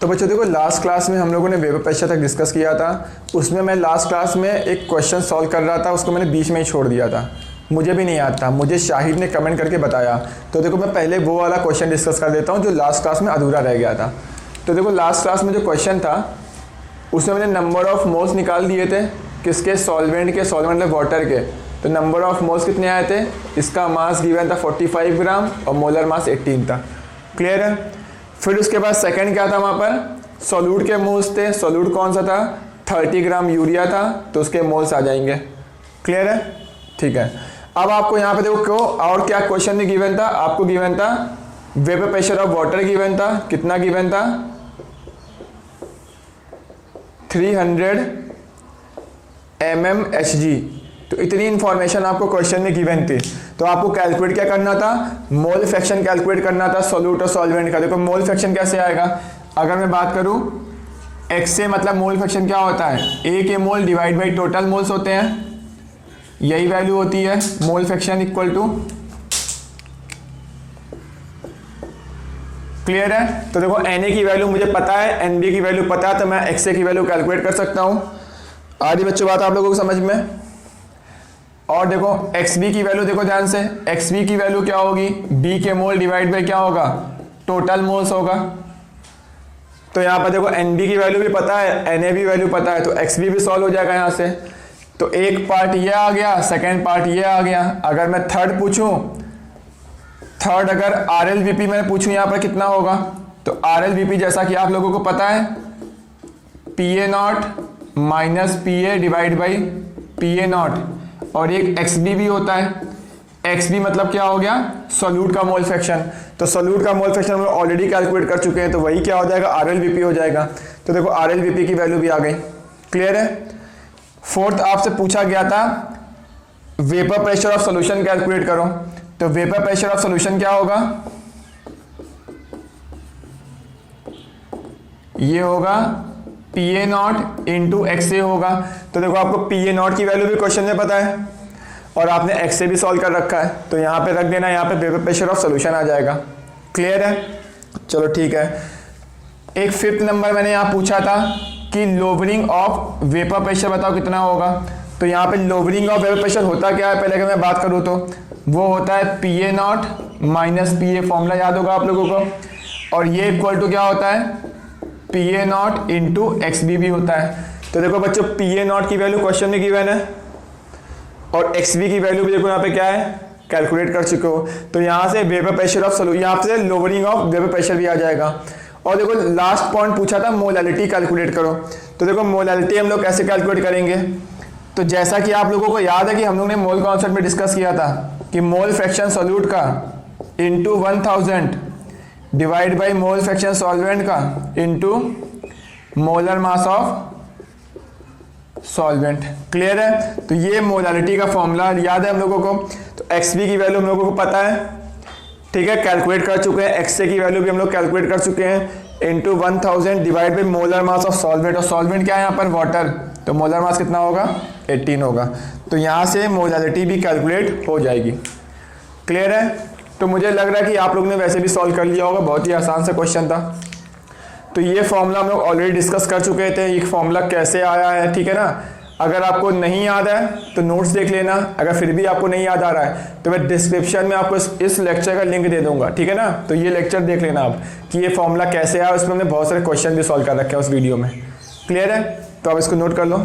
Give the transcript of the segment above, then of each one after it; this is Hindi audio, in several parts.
तो बच्चों देखो, लास्ट क्लास में हम लोगों ने वेपर प्रेशर तक डिस्कस किया था। उसमें मैं लास्ट क्लास में एक क्वेश्चन सॉल्व कर रहा था, उसको मैंने बीच में ही छोड़ दिया था। मुझे भी नहीं याद था, मुझे शाहिद ने कमेंट करके बताया। तो देखो मैं पहले वो वाला क्वेश्चन डिस्कस कर देता हूँ जो लास्ट क्लास में अधूरा रह गया था। तो देखो लास्ट क्लास में जो क्वेश्चन था उसमें मैंने नंबर ऑफ मोल्स निकाल दिए थे, किसके, सॉल्वेंट के, सॉल्वेंट मतलब वाटर के। तो नंबर ऑफ मोल्स कितने आए थे, इसका मास गिवन था 45 ग्राम और मोलर मास 18 था। क्लियर है। फिर उसके बाद सेकंड क्या था, वहाँ पर सॉल्यूट के मोल्स थे। सॉल्यूट कौन सा था, 30 ग्राम यूरिया था, तो उसके मोल्स आ जाएंगे। क्लियर है, ठीक है। अब आपको यहाँ पे देखो और क्या क्वेश्चन में गिवन था, आपको गिवन था vapour pressure of water given था, कितना गिवन था, 300 mmHg। तो इतनी इंफॉर्मेशन आपको क्वेश्चन में गिवन थी। तो आपको कैलकुलेट क्या करना था, मोल फ्रैक्शन कैलकुलेट करना था सॉल्यूट और सॉल्वेंट का। देखो मोल फ्रैक्शन कैसे आएगा, अगर मैं बात करूं एक्स से, मतलब मोल फ्रैक्शन क्या होता है, ए के mole divide by total moles होते हैं, यही वैल्यू होती है mole fraction equal to. Clear है। तो देखो Na की वैल्यू मुझे पता है, Nb की वैल्यू पता है, तो मैं Xa की वैल्यू कैलकुलेट कर सकता हूं। आधी बच्चों बात आप लोगों को समझ में। और देखो Xb की वैल्यू देखो ध्यान से, Xb की वैल्यू क्या होगी, B के मोल डिवाइड बाई क्या होगा, टोटल मोल्स होगा। तो यहाँ पर देखो Nb की वैल्यू भी पता है, Na भी वैल्यू पता है, तो Xb भी सॉल्व हो जाएगा यहाँ से। तो एक पार्ट ये आ गया, सेकेंड पार्ट ये आ गया। अगर मैं थर्ड पूछूं, थर्ड अगर RLVP मैं पूछूं यहाँ पर कितना होगा, तो RLVP जैसा कि आप लोगों को पता है PA0 minus PA divide by PA0, और एक XB भी होता है। XB मतलब क्या हो गया, सॉल्यूट का मोल फ्रैक्शन। तो सॉल्यूट का मोल फ्रैक्शन हम लोग ऑलरेडी कैलकुलेट कर चुके हैं, तो वही क्या हो जाएगा, RLVP हो जाएगा। तो देखो RLVP की वैल्यू भी आ गई। क्लियर है। फोर्थ आपसे पूछा गया था vapour pressure of solution calculate करो। तो वेपर प्रेशर ऑफ सॉल्यूशन क्या होगा, ये होगा PA0 इंटू XA होगा। तो देखो आपको PA0 की वैल्यू भी क्वेश्चन में पता है और आपने XA भी सॉल्व कर रखा है, तो यहां पे रख देना, यहां पे वेपर प्रेशर ऑफ सॉल्यूशन आ जाएगा। क्लियर है, चलो ठीक है। एक फिफ्थ नंबर मैंने यहां पूछा था कि लोवरिंग ऑफ वेपर प्रेशर बताओ कितना होगा। तो यहाँ पे लोवरिंग ऑफ वेपर प्रेशर होता क्या है, पहले अगर मैं बात करूँ तो वो होता है PA0 माइनस PA, फॉर्मूला याद होगा आप लोगों को। और ये इक्वल टू क्या होता है, PA0 इंटू XB भी होता है। तो देखो बच्चों PA0 की वैल्यू क्वेश्चन में गिवन है और XB की वैल्यू भी देखो यहाँ पे क्या है, कैलकुलेट कर चुके हो। तो यहाँ से वेपर प्रेशर ऑफ सॉल्यूशन, यहाँ से लोवरिंग ऑफ वेपर प्रेशर भी आ जाएगा। और देखो लास्ट पॉइंट पूछा था मोलैलिटी कैलकुलेट करो। तो देखो मोलैलिटी हम लोग कैसे कैलकुलेट करेंगे, तो जैसा कि आप लोगों को याद है कि हम लोग ने मोल कॉन्सेप्ट में डिस्कस किया था कि मोल फ्रैक्शन सॉल्यूट का into 1000 divide by mole fraction solvent का into molar mass of solvent. Clear है। तो ये मोलैलिटी का फॉर्मूला याद है हम लोगों को। तो XB की वैल्यू हम लोगों को पता है, ठीक है, कैलकुलेट कर चुके हैं। XA की वैल्यू भी हम लोग कैलकुलेट कर चुके हैं, into 1000 divide by molar mass of solvent. और सॉल्वेंट क्या है यहाँ पर, वाटर, तो मोलर मास कितना होगा, 18 होगा। तो यहाँ से मोलैलिटी भी कैलकुलेट हो जाएगी। क्लियर है। तो मुझे लग रहा है कि आप लोग ने वैसे भी सॉल्व कर लिया होगा, बहुत ही आसान सा क्वेश्चन था। तो ये फॉर्मूला हम लोग ऑलरेडी डिस्कस कर चुके थे, ये फॉर्मूला कैसे आया है, ठीक है ना। अगर आपको नहीं याद है तो नोट्स देख लेना, अगर फिर भी आपको नहीं याद आ रहा है तो मैं डिस्क्रिप्शन में आपको इस लेक्चर का लिंक दे दूंगा, ठीक है ना। तो ये लेक्चर देख लेना आप कि ये फॉर्मूला कैसे आया, उसमें हमने बहुत सारे क्वेश्चन भी सॉल्व कर रखे हैं उस वीडियो में। क्लियर है, तो आप इसको नोट कर लो।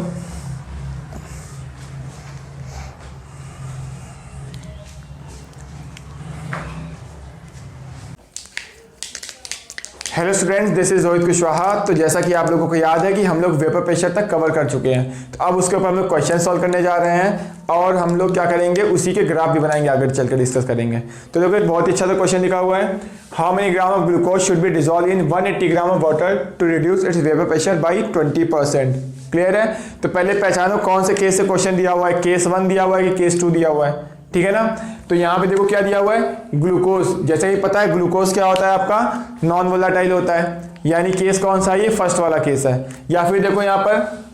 Hello students, this is Rohit Kushwaha. तो जैसा कि आप लोगों को याद है कि हम लोग वेपर प्रेशर तक कवर कर चुके हैं, तो अब उसके ऊपर हम लोग क्वेश्चन सॉल्व करने जा रहे हैं और हम लोग क्या करेंगे, उसी के ग्राफ भी बनाएंगे, आगे चलकर डिस्कस करेंगे। तो देखो एक बहुत ही अच्छा सा क्वेश्चन लिखा हुआ है, how many gram of glucose should be dissolve in 180 gram of water to reduce its vapour pressure by 20%। Clear है। तो पहले पहचानो कौन से केस से क्वेश्चन दिया हुआ है, केस 1 दिया हुआ है कि केस 2 दिया हुआ है, ठीक है ना। तो यहाँ पे देखो क्या दिया हुआ है, ग्लूकोज। जैसे कि पता है ग्लूकोज क्या होता है, आपका नॉन वोलेटाइल होता है, यानी केस कौन सा है, ये फर्स्ट वाला केस है। या फिर देखो यहाँ पर,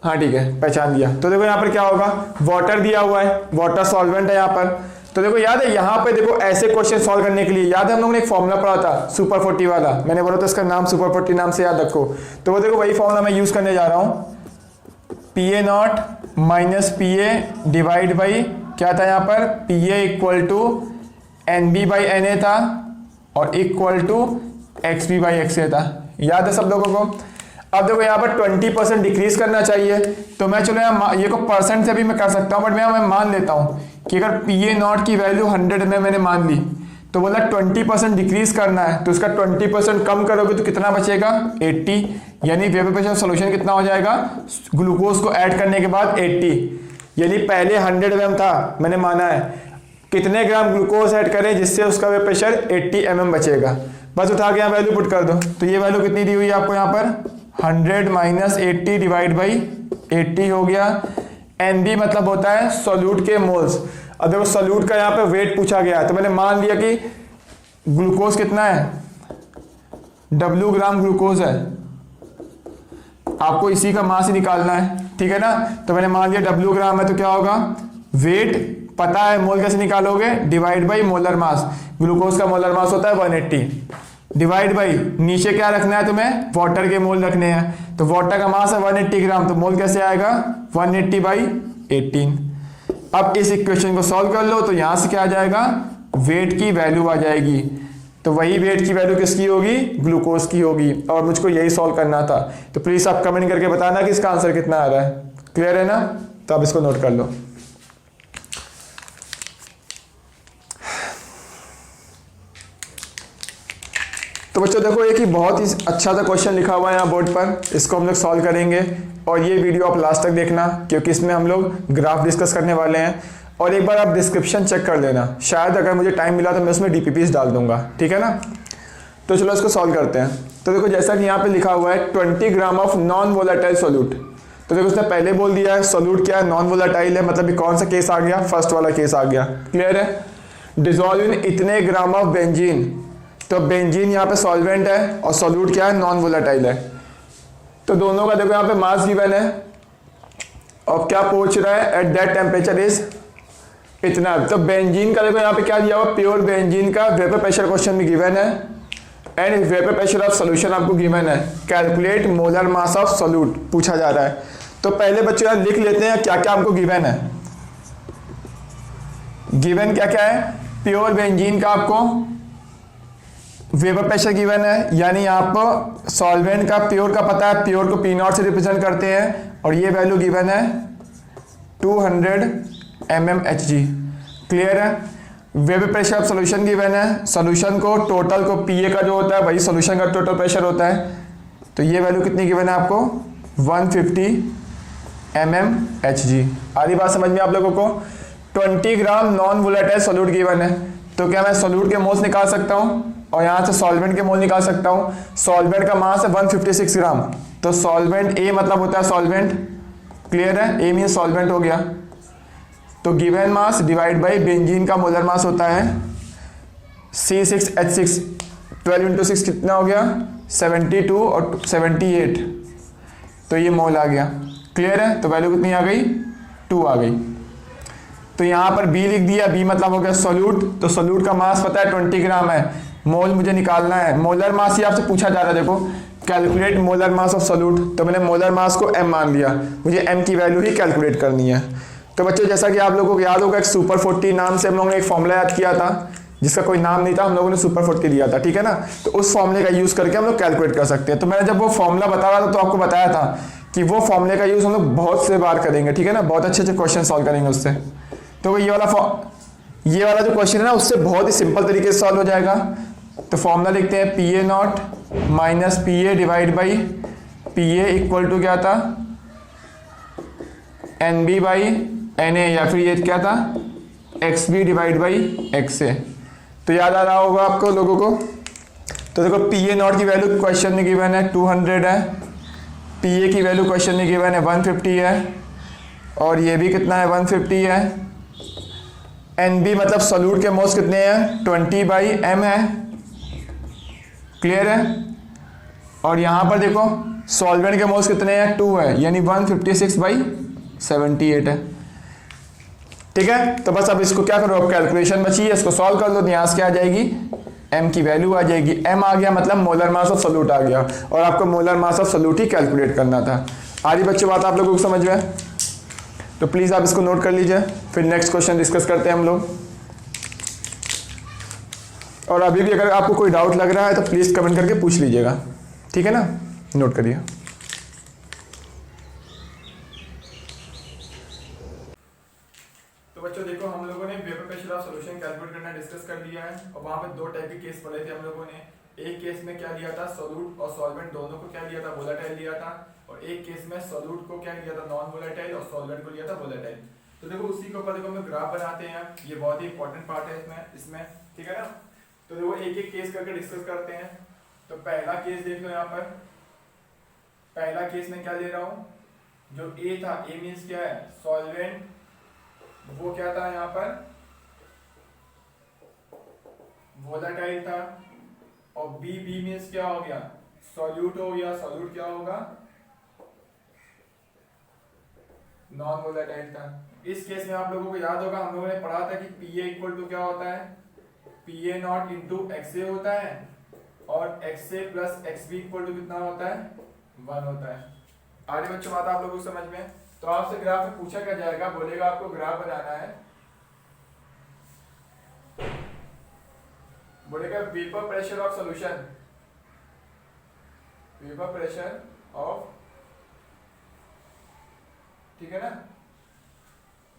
हाँ ठीक है, पहचान दिया। तो देखो यहाँ पर क्या होगा, वाटर दिया हुआ है, वाटर सॉल्वेंट है यहाँ पर, तो देखो याद है यहाँ पे देखो ऐसे क्वेश्चन सॉल्व करने के लिए याद है हम लोगों ने एक फॉर्मूला पढ़ा था सुपर 40 वाला, मैंने बोला था इसका नाम सुपर 40 नाम से याद रखो। तो वो देखो वही फॉर्मूला मैं यूज करने जा रहा हूँ, PA0 minus PA divide by क्या था यहाँ पर, PA equal to NB by NA था और equal to XB by XA था। याद है सब लोगों को। अब देखो यहाँ पर 20% डिक्रीज करना चाहिए, तो मैं चलो यहाँ ये को परसेंट से भी मैं कर सकता हूँ, बट मैं मान लेता हूँ कि अगर PA0 की वैल्यू 100 में मैंने मान ली, तो बोला 20% डिक्रीज करना है, तो इसका 20% कम करोगे तो कितना बचेगा 80, यानी वेपर प्रेशर सोल्यूशन कितना हो जाएगा, ग्लूकोज को ऐड करने के बाद 80, यानी पहले 100 ml था, मैंने माना है कितने ग्राम ग्लूकोज ऐड करें जिससे उसका वेपर प्रेशर 80 mm बचेगा। बस उठा के यहाँ वैल्यू पुट कर दो, तो ये वैल्यू कितनी दी हुई है आपको यहाँ पर 100 माइनस 80 डिवाइड बाई 80 हो गया। NB मतलब होता है सोल्यूट के मोल्स। अब देखो सोल्यूट का यहाँ पे वेट पूछा गया है, तो मैंने मान लिया कि ग्लूकोज कितना है, W ग्राम ग्लूकोज है, आपको इसी का मास ही निकालना है, ठीक है ना। तो मैंने मान लिया W ग्राम है, तो क्या होगा वेट पता है, मोल कैसे निकालोगे, divide by molar mass, glucose का मोलर मास होता है 180 डिवाइड बाई नीचे क्या रखना है तुम्हें, वाटर के मोल रखने हैं, तो वाटर का मास है 180 ग्राम, तो मोल कैसे आएगा 180 बाई 18। अब इस इक्वेशन को सॉल्व कर लो, तो यहां से क्या आ जाएगा, वेट की वैल्यू आ जाएगी, तो वही वेट की वैल्यू किसकी होगी, ग्लूकोज की होगी, और मुझको यही सॉल्व करना था। तो प्लीज आप कमेंट करके बताना कि इसका आंसर कितना आ रहा है, क्लियर है ना। तो आप इसको नोट कर लो। तो बच्चों देखो एक ही बहुत ही अच्छा सा क्वेश्चन लिखा हुआ है यहाँ बोर्ड पर, इसको हम लोग सॉल्व करेंगे, और ये वीडियो आप लास्ट तक देखना क्योंकि इसमें हम लोग ग्राफ डिस्कस करने वाले हैं। और एक बार आप डिस्क्रिप्शन चेक कर लेना, शायद अगर मुझे टाइम मिला तो मैं उसमें DPPs डाल दूंगा, ठीक है ना। तो चलो इसको सॉल्व करते हैं। तो देखो जैसा कि यहाँ पे लिखा हुआ है 20 gram of non volatile solute, तो देखो उसने पहले बोल दिया है सोल्यूट क्या है, नॉन वोलेटाइल है, मतलब कौन सा केस आ गया, फर्स्ट वाला केस आ गया, क्लियर है। डिजोल्व इन इतने ग्राम ऑफ बेंजीन, तो बेंजीन यहाँ पे सॉल्वेंट है और सोल्यूट क्या है, नॉन वोलेटाइल है। तो दोनों का देखो यहाँ पे मास गिवन है और क्या पूछ रहा है, एट दैट टेम्परेचर इज इतना। तो बेंजीन का देखो यहाँ पे क्या दिया हुआ, प्योर बेंजीन का वेपर प्रेशर क्वेश्चन में गिवन है, and vapour pressure of solution आपको गिवन है। Calculate molar mass of solute पूछा जा रहा है। तो पहले बच्चों यहाँ लिख लेते हैं क्या क्या हमको गिवन है। गिवन क्या क्या है, प्योर बेंजीन का आपको वेपर प्रेशर गिवन है, यानी आप सॉल्वेंट का प्योर का पता है, प्योर को P0 से रिप्रेजेंट करते हैं, और ये वैल्यू गिवन है 200 mmHg, क्लियर है। Vapour pressure of solution given है, सोल्यूशन को टोटल को PA का जो होता है वही सोल्यूशन का टोटल प्रेशर होता है, तो ये वैल्यू कितनी गिवन है आपको 150 mmHg। आधी बात समझ में आप लोगों को। 20 ग्राम नॉन वोलेटाइल सोल्यूट गिवन है, तो क्या मैं सोल्यूट के मोल्स निकाल सकता हूँ और यहाँ से सॉल्वेंट के मोल निकाल सकता हूँ। सॉल्वेंट का मास है 156 ग्राम, तो सॉल्वेंट A मतलब होता है सॉल्वेंट, क्लियर है, A मीन सॉल्वेंट हो गया। तो given mass divide by benzene का मोलर मास होता है C6H6, 12 इंटू 6 कितना हो गया 72 और 78, तो ये मोल आ गया, क्लियर है। तो वैल्यू कितनी आ गई 2 आ गई। तो यहाँ पर B लिख दिया, B मतलब हो गया सोल्यूट, तो सोल्यूट का मास पता है 20 ग्राम है, मोल मुझे निकालना है, मोलर मास ही आपसे पूछा जा रहा है। देखो calculate molar mass of solute, तो मैंने मोलर मास को M मान लिया, मुझे M की वैल्यू ही कैलकुलेट करनी है। तो बच्चों जैसा कि आप लोगों को याद होगा एक सुपर 40 नाम से हम लोगों ने एक फॉर्मूला याद किया था, जिसका कोई नाम नहीं था, हम लोगों ने सुपर 40 लिया था, ठीक है ना। तो उस फॉर्मूले का यूज करके हम लोग कैलकुलेट कर सकते हैं। तो मैंने जब वो फॉर्मूला बता रहा था तो आपको बताया था कि वो फॉर्मूले का यूज हम लोग बहुत से बार करेंगे, ठीक है ना, बहुत अच्छे अच्छे क्वेश्चन सॉल्व करेंगे उससे। तो ये वाला जो क्वेश्चन है ना उससे बहुत ही सिंपल तरीके से सॉल्व हो जाएगा। तो फॉर्मूला लिखते हैं PA0 minus PA divide by PA equal to क्या था NB बाई NA, या फिर ये क्या था XB डिवाइड बाई XA। तो याद आ रहा होगा आपको लोगों को। तो देखो PA0 की वैल्यू क्वेश्चन में गिवन है 200 है, PA की वैल्यू क्वेश्चन में गिवन है 150 है, और ये भी कितना है 150 है। NB मतलब सोल्यूट के मोल्स कितने हैं 20 बाई M है, क्लियर है। और यहाँ पर देखो सॉल्वेंट के मोल्स कितने हैं 2 है, यानी 156 बाई 78 है। ठीक है, तो बस अब इसको क्या करो, अब कैलकुलेशन बची है, इसको सॉल्व कर लो, तो यहाँ से क्या आ जाएगी, m की वैल्यू आ जाएगी। m आ गया मतलब मोलर मास ऑफ सॉल्यूट आ गया, और आपको molar mass of solute he calculate करना था। आ रही बच्चों बात आप लोगों को समझ में? तो प्लीज आप इसको नोट कर लीजिए, फिर नेक्स्ट क्वेश्चन डिस्कस करते हैं हम लोग। और अभी भी अगर आपको कोई डाउट लग रहा है तो प्लीज कमेंट करके पूछ लीजिएगा, ठीक है ना, नोट करिए। तो बच्चों देखो, हम लोगों ने vapour pressure of solution calculate करना डिस्कस कर लिया है, और वहां पे दो टाइप के केस पढ़े थे हम लोगों ने। एक केस में क्या लिया था, सोल्यूट और सॉल्वेंट दोनों को क्या लिया था, वोलेटाइल लिया था, और एक केस में सोल्यूट को क्या लिया था, नॉन वोलेटाइल, और सॉल्वेंट को लिया था वोलेटाइल। तो देखो उसी के ऊपर देखो हम ग्राफ बनाते हैं, ये बहुत ही इंपॉर्टेंट पार्ट है इसमें, ठीक है ना। तो देखो एक एक केस करके डिस्कस करते हैं। तो पहला केस देख लो, यहाँ पर पहला केस में क्या ले रहा हूँ, जो ए था, ए मीन्स क्या है, सॉल्वेंट, वो क्या था यहाँ पर, वोलेटाइल था, और बी मीन्स क्या हो गया, सॉल्यूट हो गया, सॉल्यूट क्या होगा, नॉन वोलेटाइल था। इस केस में आप लोगों को याद होगा, हम लोगों ने पढ़ा था कि पीए इक्वल टू क्या होता है, पीए नॉट इंटू एक्सए होता है, और एक्सए प्लस एक्सबी इक्वल टू कितना होता है, 1 होता है। आगे बच्चों बात आप लोगों को समझ में? तो आपसे ग्राफ में पूछा क्या जाएगा, बोलेगा आपको ग्राफ बनाना है, बोलेगा vapour pressure of solution, vapour pressure of, ठीक है ना,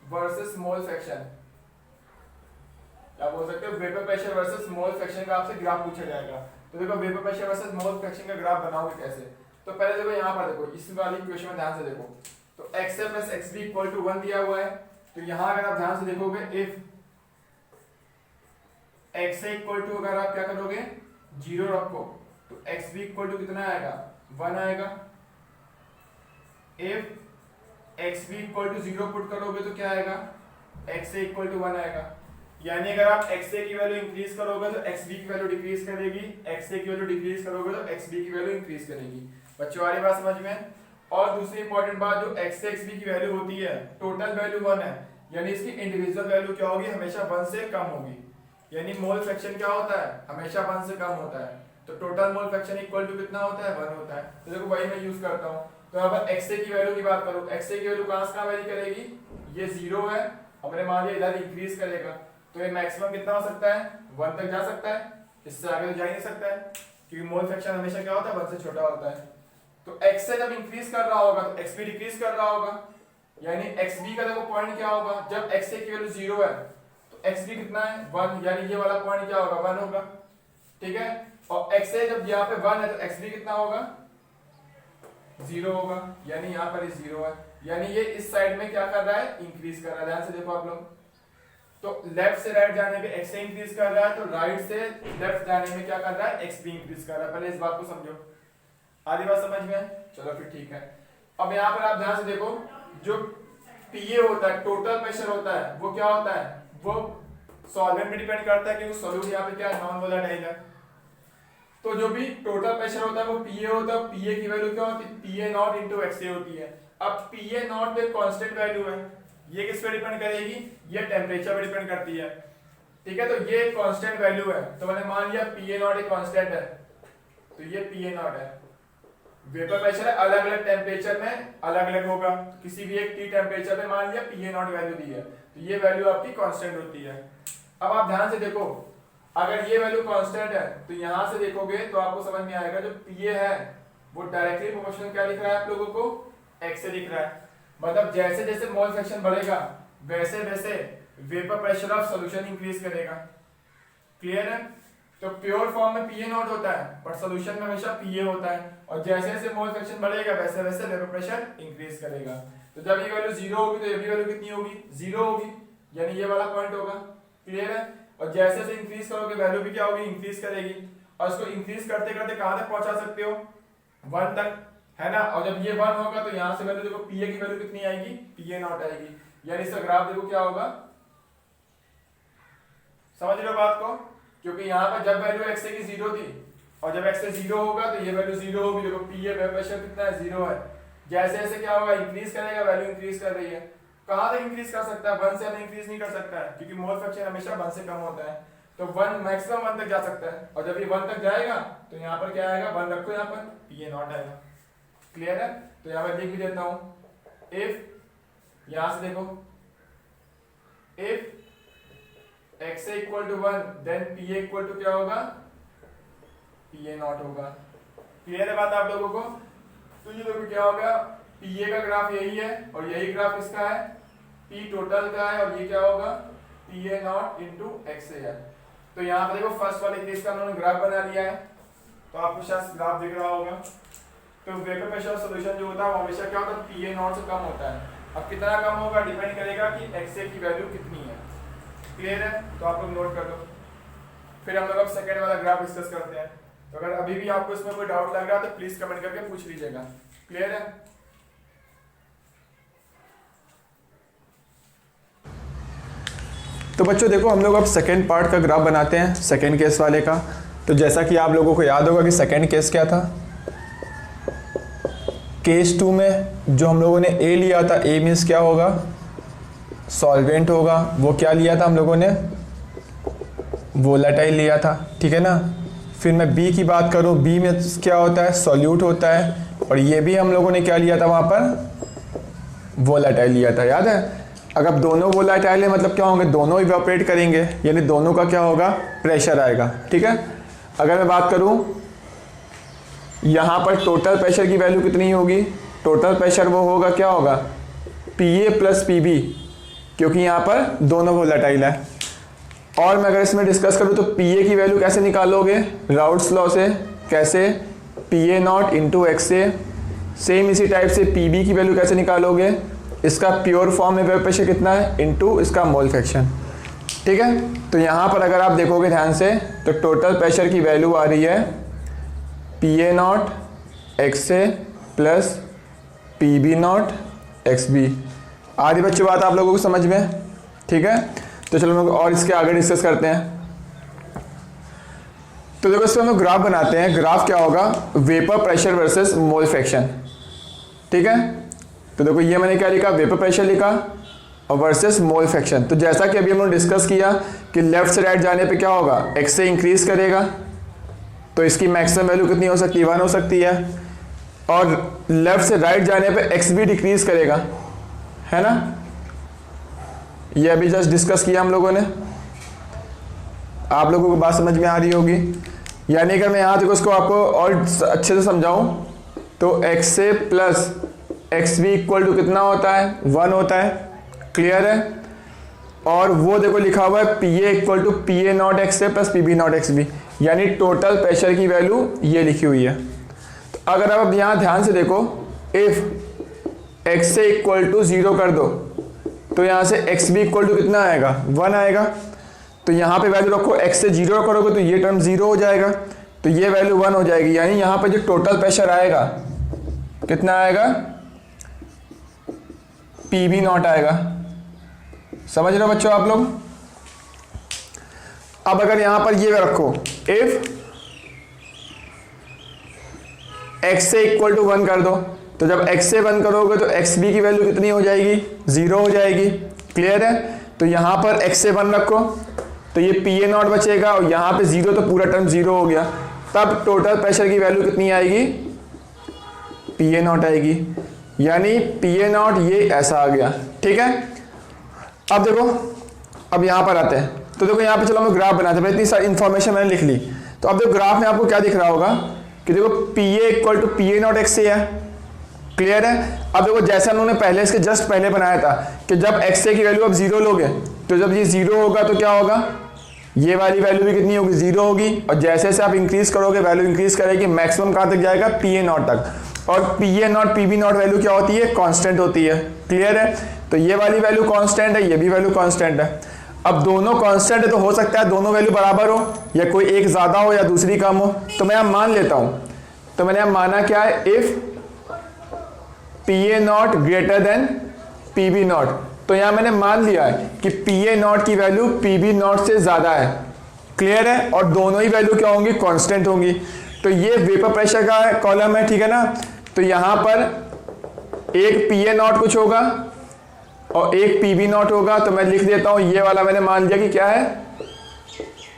वर्सेस मोल फ्रैक्शन। क्या बोल सकते हो, vapour pressure versus mole fraction का आपसे ग्राफ पूछा जाएगा। तो देखो vapour pressure versus mole fraction का ग्राफ बनाओगे कैसे। तो पहले देखो यहाँ पर देखो, इस वाली इक्वेशन में ध्यान से देखो, तो XA plus XB equal to 1 दिया हुआ है। तो यहाँ अगर आप ध्यान से देखोगे, इफ XA इक्वल टू, अगर आप क्या करोगे, 0 रखो, तो XB इक्वल टू कितना आएगा, 1 आएगा। If XB equal to 0 put करोगे तो क्या आएगा, XA इक्वल टू 1 आएगा। यानी अगर आप XA की वैल्यू इंक्रीज करोगे तो XB की वैल्यू डिक्रीज करेगी, XA की वैल्यू डिक्रीज करोगे तो XB की वैल्यू इंक्रीज करेगी। बच्चों आ रही बात समझ में? और दूसरी इंपॉर्टेंट बात, जो XA XB की वैल्यू होती है, टोटल वैल्यू 1 है, यानी इसकी इंडिविजुअल वैल्यू क्या होगी, हमेशा 1 से कम होगी। यानी मोल फ्रैक्शन क्या होता है, हमेशा 1 से कम होता है। तो total mole fraction equal to कितना होता है, 1 होता है। तो देखो वही मैं यूज करता हूँ। तो यहाँ पर XA की वैल्यू की बात करूँ, XA की वैल्यू कहाँ से कहाँ वेरी करेगी, ये 0 है, हमने मान लिया इधर इंक्रीज करेगा, तो ये मैक्सिमम कितना हो सकता है, 1 तक जा सकता है, इससे आगे तो जा ही नहीं सकता है, क्योंकि मोल फ्रैक्शन हमेशा क्या होता है, 1 से छोटा होता है। तो XA जब इंक्रीज कर रहा होगा तो XB डिक्रीज कर रहा होगा, यानी XB का देखो पॉइंट क्या होगा, जब XA की वैल्यू 0 है तो XB कितना है, 1, यानी ये वाला पॉइंट क्या होगा, 1 होगा, ठीक है। और XA जब यहाँ पे 1 है तो XB कितना होगा, 0 होगा, यानी यहाँ पर 0 है, यानी ये इस साइड में क्या कर रहा है, इंक्रीज कर रहा है। ध्यान से देखो आप लोग, तो लेफ्ट से राइट जाने पे XA इंक्रीज कर रहा है, तो राइट से लेफ्ट जाने में क्या कर रहा है, XB इंक्रीज कर रहा है। पहले इस बात को समझो, आधी बात समझ में? चलो फिर ठीक है। अब यहाँ पर आप ध्यान से देखो, जो पीए होता है, टोटल प्रेशर होता है, वो क्या होता है, वो सॉल्वेंट पे डिपेंड करता है, क्योंकि सॉल्यूट यहाँ पे क्या है, नॉन वोलेटाइल है। तो जो भी टोटल प्रेशर होता है वो पीए होता है, पीए की वैल्यू क्या होती है, पीए नॉट इंटू एक्सए होती है। अब पीए नॉट एक कांस्टेंट वैल्यू है, ये किस पे डिपेंड करेगी, ये टेम्परेचर पे डिपेंड करती है, ठीक है। तो ये एक कांस्टेंट वैल्यू है, तो मैंने मान लिया पीए नॉट एक कांस्टेंट है, तो ये पीए नॉट है। वेपर प्रेशर अलग अलग टेम्परेचर में अलग अलग होगा, किसी भी एक टी टेम्परेचर पे मान लिया पीए नॉट वैल्यू दी है, तो ये वैल्यू आपकी कांस्टेंट होती है। अब आप ध्यान से देखो, अगर ये वैल्यू कांस्टेंट है तो यहां से देखोगे तो आपको समझ में आएगा, जो पीए है वो डायरेक्टली प्रोपोर्शनल क्या दिख रहा है आप लोगों को, एक्स से दिख रहा है। मतलब जैसे जैसे मोल फ्रैक्शन बढ़ेगा वैसे वैसे vapour pressure of solution increase करेगा। क्लियर है? तो प्योर फॉर्म में पीए नॉट होता है, पर सॉल्यूशन में हमेशा पीए होता है, और जैसे जैसे मोल फ्रैक्शन बढ़ेगा वैसे वैसे वेपर प्रेशर इंक्रीज करेगा। तो जब ये वैल्यू 0 होगी तो ये भी वैल्यू कितनी होगी, 0 होगी, यानी ये वाला पॉइंट होगा। क्लियर है? और जैसे जैसे इंक्रीज करोगे वैल्यू भी क्या होगी, इंक्रीज करेगी, और इसको इंक्रीज करते करते कहां तक पहुंचा सकते हो, 1 तक, है ना। और जब ये 1 होगा तो यहां से वैल्यू देखो, पीए की वैल्यू कितनी आएगी, पीए नॉट आएगी, यानी इसका ग्राफ देखो क्या होगा। समझ लो बात को, क्योंकि यहाँ पर जब वैल्यू एक्स की 0 थी, और जब एक्स 0 होगा तो ये वैल्यू 0 होगी। देखो पीए वेपर प्रेशर कितना है, 0 है। जैसे जैसे क्या होगा, इंक्रीज करेगा, वैल्यू इंक्रीज कर रही है, कहाँ तक इंक्रीज कर सकता है, 1 से हमें इंक्रीज नहीं कर सकता है क्योंकि मोल फ्रैक्शन हमेशा 1 से कम होता है। तो 1 मैक्सिमम 1 तक जा सकता है, और जब ये 1 तक जाएगा तो यहाँ पर क्या आएगा, 1 रखो यहाँ पर, PA नॉट आएगा। क्लियर है? तो यहाँ पर लिख भी देता हूँ, इफ, यहाँ से देखो, if x equal to 1 then PA equal to क्या होगा, PA नॉट होगा। क्लियर है बात आप लोगों को? तो ये देखो क्या होगा, PA का ग्राफ यही है और यही ग्राफ इसका है, P टोटल का है, और ये क्या होगा, PA नॉट इंटू XA है। तो यहाँ पर देखो फर्स्ट वाले केस का उन्होंने ग्राफ बना लिया है, तो आपको शायद ग्राफ दिख रहा होगा। तो वेपर प्रेशर सॉल्यूशन जो होता है वो हमेशा क्या होता है, PA नॉट से कम होता है। अब कितना कम होगा डिपेंड करेगा कि XA की वैल्यू कितनी है। क्लियर है? तो आप लोग नोट कर लो, फिर हम लोग अब सेकेंड वाला ग्राफ डिस्कस करते हैं। तो अगर अभी भी आपको इसमें कोई डाउट लग रहा है तो प्लीज कमेंट करके पूछ लीजिएगा। क्लियर है? तो बच्चों देखो, हम लोग अब सेकेंड पार्ट का ग्राफ बनाते हैं, सेकेंड केस वाले का। तो जैसा कि आप लोगों को याद होगा कि सेकेंड केस क्या था, केस 2 में जो हम लोगों ने A लिया था, A मीन्स क्या होगा, सॉल्वेंट होगा। वो क्या लिया था हम लोगों ने, वोलेटाइल लिया था, ठीक है ना। फिर मैं B की बात करूं, B में क्या होता है, सॉल्यूट होता है, और ये भी हम लोगों ने क्या लिया था वहाँ पर, वोलेटाइल लिया था, याद है। अगर दोनों वोलेटाइल है मतलब क्या होंगे, दोनों इवेपोरेट करेंगे, यानी दोनों का क्या होगा, प्रेशर आएगा, ठीक है। अगर मैं बात करूं यहाँ पर टोटल प्रेशर की वैल्यू कितनी होगी, टोटल प्रेशर वो होगा क्या होगा, PA प्लस PB, क्योंकि यहाँ पर दोनों वोलेटाइल है। और मैं अगर इसमें डिस्कस करूँ तो PA की वैल्यू कैसे निकालोगे, राउट्स लॉ से, कैसे, PA not into XA। Same इसी टाइप से PB की वैल्यू कैसे निकालोगे, इसका प्योर फॉर्म में वेपर प्रेशर कितना है इंटू इसका मोल फ्रैक्शन, ठीक है। तो यहाँ पर अगर आप देखोगे ध्यान से तो टोटल प्रेशर की वैल्यू आ रही है PA not XA plus PB not XB। आ रही बच्चों बात आप लोगों को समझ में, ठीक है। तो चलो हम लोग और इसके आगे डिस्कस करते हैं। तो देखो इस पर हम लोग ग्राफ बनाते हैं। ग्राफ क्या होगा, vapour pressure versus mole fraction, ठीक है। तो देखो ये मैंने क्या लिखा, वेपर प्रेशर लिखा और वर्सेस मोल फ्रैक्शन। तो जैसा कि अभी हमने डिस्कस किया कि लेफ्ट से राइट जाने पे क्या होगा, x से इंक्रीज करेगा, तो इसकी मैक्सिमम वैल्यू कितनी हो सकती है, 1 हो सकती है। और लेफ्ट से राइट जाने पे x भी डिक्रीज करेगा, है ना। ये अभी जस्ट डिस्कस किया हम लोगों ने, आप लोगों को बात समझ में आ रही होगी। यानी अगर मैं यहाँ तक उसको आपको और अच्छे से समझाऊं तो XA plus XB equal to कितना होता है, 1 होता है। क्लियर है? और वो देखो लिखा हुआ है PA equal to PA not XA plus PB not XB, यानी टोटल प्रेशर की वैल्यू ये लिखी हुई है। तो अगर आप अब यहाँ ध्यान से देखो, इफ XA इक्वल टू 0 कर दो तो यहाँ से XB इक्वल टू कितना आएगा, 1 आएगा। तो यहाँ पे वैल्यू रखो, x से 0 करोगे तो ये टर्म 0 हो जाएगा, तो ये वैल्यू 1 हो जाएगी। यानी यहाँ पे जो टोटल प्रेशर आएगा कितना आएगा, PB नॉट आएगा। समझ रहे हो बच्चों आप लोग। अब अगर यहां पर ये रखो, इफ XA इक्वल टू 1 कर दो, तो जब XA 1 करोगे तो XB की वैल्यू कितनी हो जाएगी, 0 हो जाएगी। क्लियर है? तो यहां पर XA 1 रखो तो ये PA नॉट बचेगा, और यहां पे 0 तो पूरा टर्म 0 हो गया। तब टोटल प्रेशर की वैल्यू कितनी आएगी, PA नॉट आएगी। यानी PA नॉट ये ऐसा आ गया, ठीक है। अब देखो, अब यहां पर आते हैं। तो देखो यहाँ पे चलो हम ग्राफ बनाते हैं, इतनी सारी इंफॉर्मेशन मैंने लिख ली। तो अब देखो ग्राफ में आपको क्या दिख रहा होगा कि देखो PA equal to PA not XA है। क्लियर है? अब देखो जैसे हम लोगों ने पहले इसके जस्ट पहले बनाया था कि जब XA की वैल्यू अब 0 लोगे तो जब ये 0 होगा तो क्या होगा, ये वाली वैल्यू भी कितनी होगी, 0 होगी। और जैसे जैसे आप इंक्रीज करोगे वैल्यू इंक्रीज करेगी, मैक्सिमम कहाँ तक जाएगा, PA नॉट तक। और PA not PB not value क्या होती है, कांस्टेंट होती है। क्लियर है? तो ये वाली वैल्यू कांस्टेंट है, ये भी वैल्यू कांस्टेंट है। अब दोनों कांस्टेंट है तो हो सकता है दोनों वैल्यू बराबर हो, या कोई एक ज्यादा हो या दूसरी कम हो। तो मैं यहाँ मान लेता हूं, तो मैंने यहाँ माना क्या है, if PA not greater than PB not. तो यहाँ मैंने मान लिया है कि PA नॉट की वैल्यू PB नॉट से ज्यादा है। क्लियर है? और दोनों ही वैल्यू क्या होंगी, कांस्टेंट होंगी। तो ये वेपर प्रेशर का कॉलम है, ठीक है ना। तो यहां पर एक PA नॉट कुछ होगा और एक पी बी नॉट होगा, तो मैं लिख देता हूँ ये वाला मैंने मान लिया कि क्या है,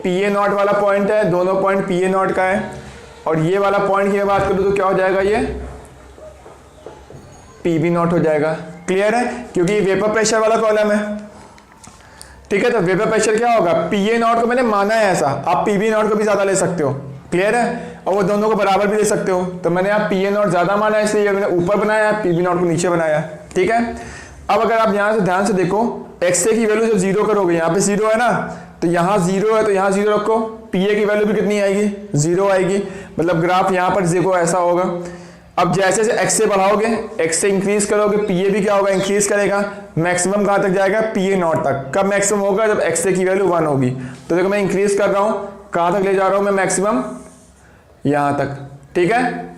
पी ए नॉट वाला पॉइंट है, दोनों पॉइंट पी ए नॉट का है। और ये वाला पॉइंट की मैं बात करूँ तो क्या हो जाएगा, ये पी बी नॉट हो जाएगा। क्लियर है, क्योंकि ये वेपर प्रेशर वाला कॉलम है। ठीक है, तो वेपर प्रेशर क्या होगा, पी ए नॉट को मैंने माना है ऐसा, आप पी बी नॉट को भी ज्यादा ले सकते हो। क्लियर है, और वो दोनों को बराबर भी ले सकते हो। तो मैंने आप पी ए नॉट ज्यादा माना है, इसलिए मैंने ऊपर बनाया, पी बी नॉट को नीचे बनाया। ठीक है, अब अगर आप यहाँ से ध्यान से देखो, एक्स ए की वैल्यू जब जीरो करोगे, यहाँ पे जीरो है ना, तो यहाँ जीरो है तो यहाँ जीरो रखो, पी ए की वैल्यू भी कितनी आएगी, जीरो आएगी। मतलब ग्राफ यहाँ पर देखो ऐसा होगा। अब जैसे जैसे एक्स से बढ़ाओगे, एक्स से इंक्रीज करोगे, पी ए भी क्या होगा, इंक्रीज करेगा। मैक्सिमम कहाँ तक जाएगा, पी ए नॉट तक। कब मैक्सिमम होगा, जब एक्स की वैल्यू 1 होगी। तो देखो मैं इंक्रीज कर रहा हूँ, कहाँ तक ले जा रहा हूँ मैं, मैक्सिमम यहां तक। ठीक है,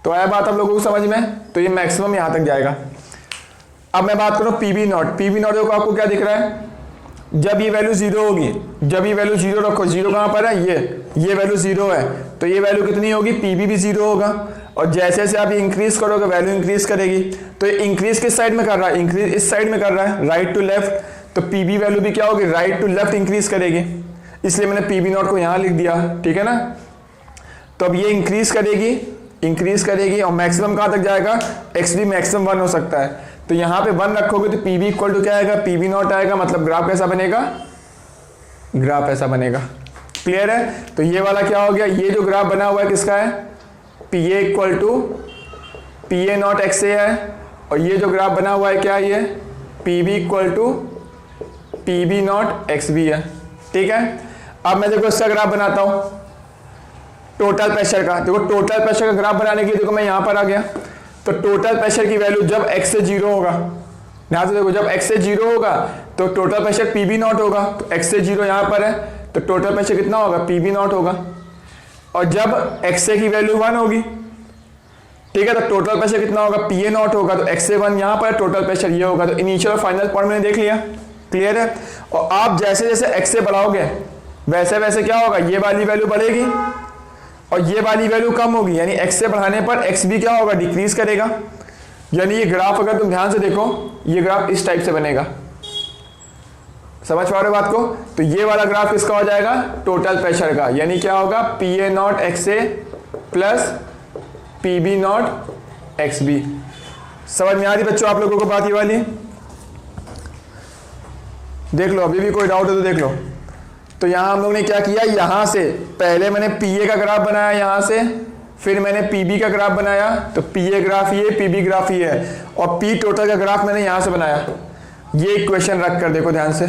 तो आया बात आप लोगों को समझ में, तो ये मैक्सिमम यहां तक जाएगा। अब मैं बात करूं P B not. P B not देखो आपको क्या दिख रहा है, जब ये वैल्यू जीरो होगी, जब ये वैल्यू जीरो रखो, जीरो कहां पर है, ये वैल्यू जीरो है, तो ये वैल्यू कितनी होगी, पी बी भी जीरो होगा। और जैसे जैसे आप ये इंक्रीज करोगे, वैल्यू इंक्रीज करेगी। तो ये इंक्रीज किस साइड में कर रहा है, इंक्रीज इस साइड में कर रहा है, राइट टू लेफ्ट। तो पी बी वैल्यू भी क्या होगी, राइट टू लेफ्ट इंक्रीज करेगी, इसलिए मैंने पी बी नॉट को यहां लिख दिया। ठीक है ना, तो अब ये इंक्रीज करेगी और मैक्सिमम कहां तक जाएगा, एक्स भी मैक्सिमम 1 हो सकता है। तो यहां पे 1 रखोगे तो पी बी इक्वल टू क्या आएगा, पी बी नॉट आएगा। मतलब ग्राफ कैसा बनेगा, ग्राफ ऐसा बनेगा। क्लियर है, तो ये वाला क्या हो गया, ये जो ग्राफ बना हुआ है किसका है, P A equal to P A not X A है। और ये जो ग्राफ बना हुआ है क्या है, ये P B equal to P B not X B है। ठीक है, अब मैं देखो इसका ग्राफ बनाता हूं, टोटल प्रेशर का। देखो टोटल प्रेशर का ग्राफ बनाने के लिए देखो मैं यहां पर आ गया। तो टोटल प्रेशर की वैल्यू जब x से जीरो होगा, ध्यान से देखो, जब x से जीरो होगा तो total pressure P B not होगा। तो x से जीरो यहां पर है, तो टोटल प्रेशर कितना होगा, पी बी नॉट होगा। और जब x से की वैल्यू 1 होगी, ठीक है, तो टोटल प्रेशर कितना होगा, पी ए नॉट होगा। तो x से 1 यहां पर, टोटल प्रेशर ये होगा। तो इनिशियल और फाइनल पॉइंट मैंने देख लिया। क्लियर है, और आप जैसे जैसे x से बढ़ाओगे, वैसे वैसे क्या होगा, ये वाली वैल्यू बढ़ेगी और ये वाली वैल्यू कम होगी। यानी x से बढ़ाने पर x भी क्या होगा, डिक्रीज करेगा। यानी ये ग्राफ अगर तुम ध्यान से देखो, ये ग्राफ इस टाइप से बनेगा। समझ पा रहे हो बात को, तो ये वाला ग्राफ किसका हो जाएगा, टोटल प्रेशर का। यानी क्या होगा, P A not X A plus P B not X B. समझ में आ रही बच्चों आप लोगों को बात ये वाली, देख लो, अभी भी कोई डाउट है तो देख लो। तो यहां हम लोग ने क्या किया, यहां से पहले मैंने पी ए का ग्राफ बनाया, यहां से फिर मैंने पी बी का ग्राफ बनाया। तो पी ए ग्राफ ये, पी बी ग्राफ ये है, और पी टोटल का ग्राफ मैंने यहां से बनाया। ये इक्वेशन रख कर देखो ध्यान से।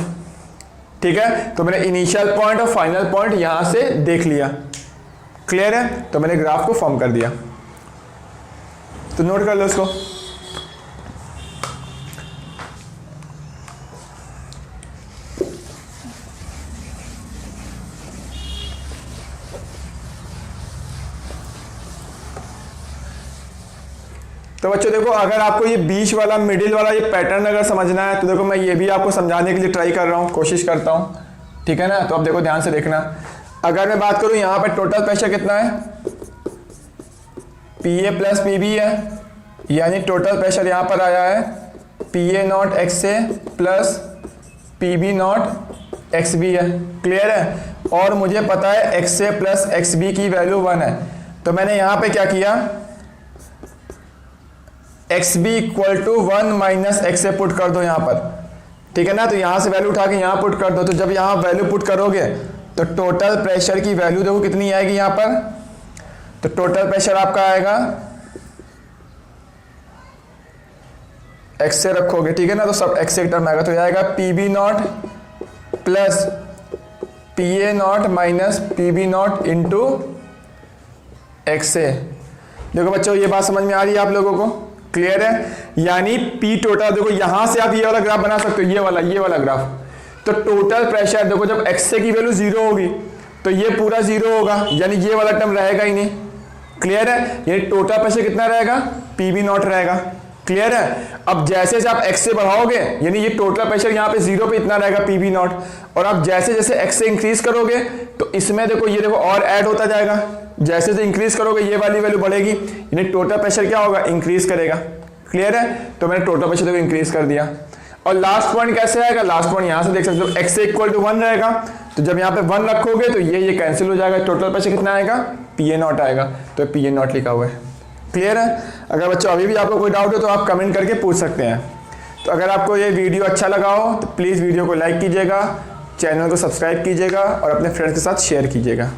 ठीक है, तो मैंने इनिशियल पॉइंट और फाइनल पॉइंट यहां से देख लिया। क्लियर है, तो मैंने ग्राफ को फॉर्म कर दिया। तो नोट कर लो इसको। तो बच्चों देखो, अगर आपको ये बीच वाला, मिडिल वाला ये पैटर्न अगर समझना है, तो देखो मैं ये भी आपको समझाने के लिए ट्राई कर रहा हूँ, कोशिश करता हूँ। ठीक है ना, तो अब देखो ध्यान से देखना। अगर मैं बात करूँ, यहाँ पे टोटल प्रेशर कितना है, P A plus P B है। यानी टोटल प्रेशर यहाँ पर आया है P A not X A plus P B not X B है। क्लियर है, और मुझे पता है X A plus X B की वैल्यू 1 है। तो मैंने यहाँ पे क्या किया, X B equal to 1 minus X A put कर दो यहाँ पर। ठीक है ना, तो यहाँ से वैल्यू उठा के यहाँ पुट कर दो। तो जब यहाँ वैल्यू पुट करोगे तो टोटल प्रेशर की वैल्यू देखो कितनी आएगी यहाँ पर। तो टोटल प्रेशर आपका आएगा, एक्स से रखोगे, ठीक है ना, तो सब एक्स से टर्म आएगा। तो आएगा P B naught plus P A naught minus P B naught into X A. देखो बच्चों, ये बात समझ में आ रही है आप लोगों को, क्लियर है। यानी पी टोटल, देखो यहां से आप ये वाला ग्राफ बना सकते हो, ये वाला ग्राफ। तो टोटल प्रेशर देखो, जब एक्स ए की वैल्यू 0 होगी तो ये पूरा 0 होगा, यानी ये वाला टर्म रहेगा ही नहीं। क्लियर है, यानी टोटल प्रेशर कितना रहेगा, पी बी नॉट रहेगा। क्लियर है। अब जैसे जैसे आप x से बढ़ाओगे यानी ये टोटल प्रेशर यहाँ पे 0 पे इतना रहेगा पी बी नॉट, और आप जैसे जैसे x से इंक्रीज करोगे तो इसमें देखो ये देखो और ऐड होता जाएगा, जैसे जैसे इंक्रीज करोगे ये वाली वैल्यू बढ़ेगी, यानी टोटल प्रेशर क्या होगा, इंक्रीज करेगा। क्लियर है, तो मैंने टोटल प्रेशर देखो इंक्रीज कर दिया। और लास्ट पॉइंट कैसे आएगा, लास्ट पॉइंट यहां से देख सकते हो x से इक्वल टू 1 रहेगा, तो जब यहाँ पे 1 रखोगे तो ये कैंसिल हो जाएगा, टोटल प्रेशर कितना आएगा, पी ए नॉट आएगा, तो पी ए नॉट लिखा हुआ है। क्लियर है। अगर बच्चों अभी भी आपको कोई डाउट हो तो आप कमेंट करके पूछ सकते हैं। तो अगर आपको ये वीडियो अच्छा लगा हो तो प्लीज़ वीडियो को लाइक कीजिएगा, चैनल को सब्सक्राइब कीजिएगा और अपने फ्रेंड्स के साथ शेयर कीजिएगा।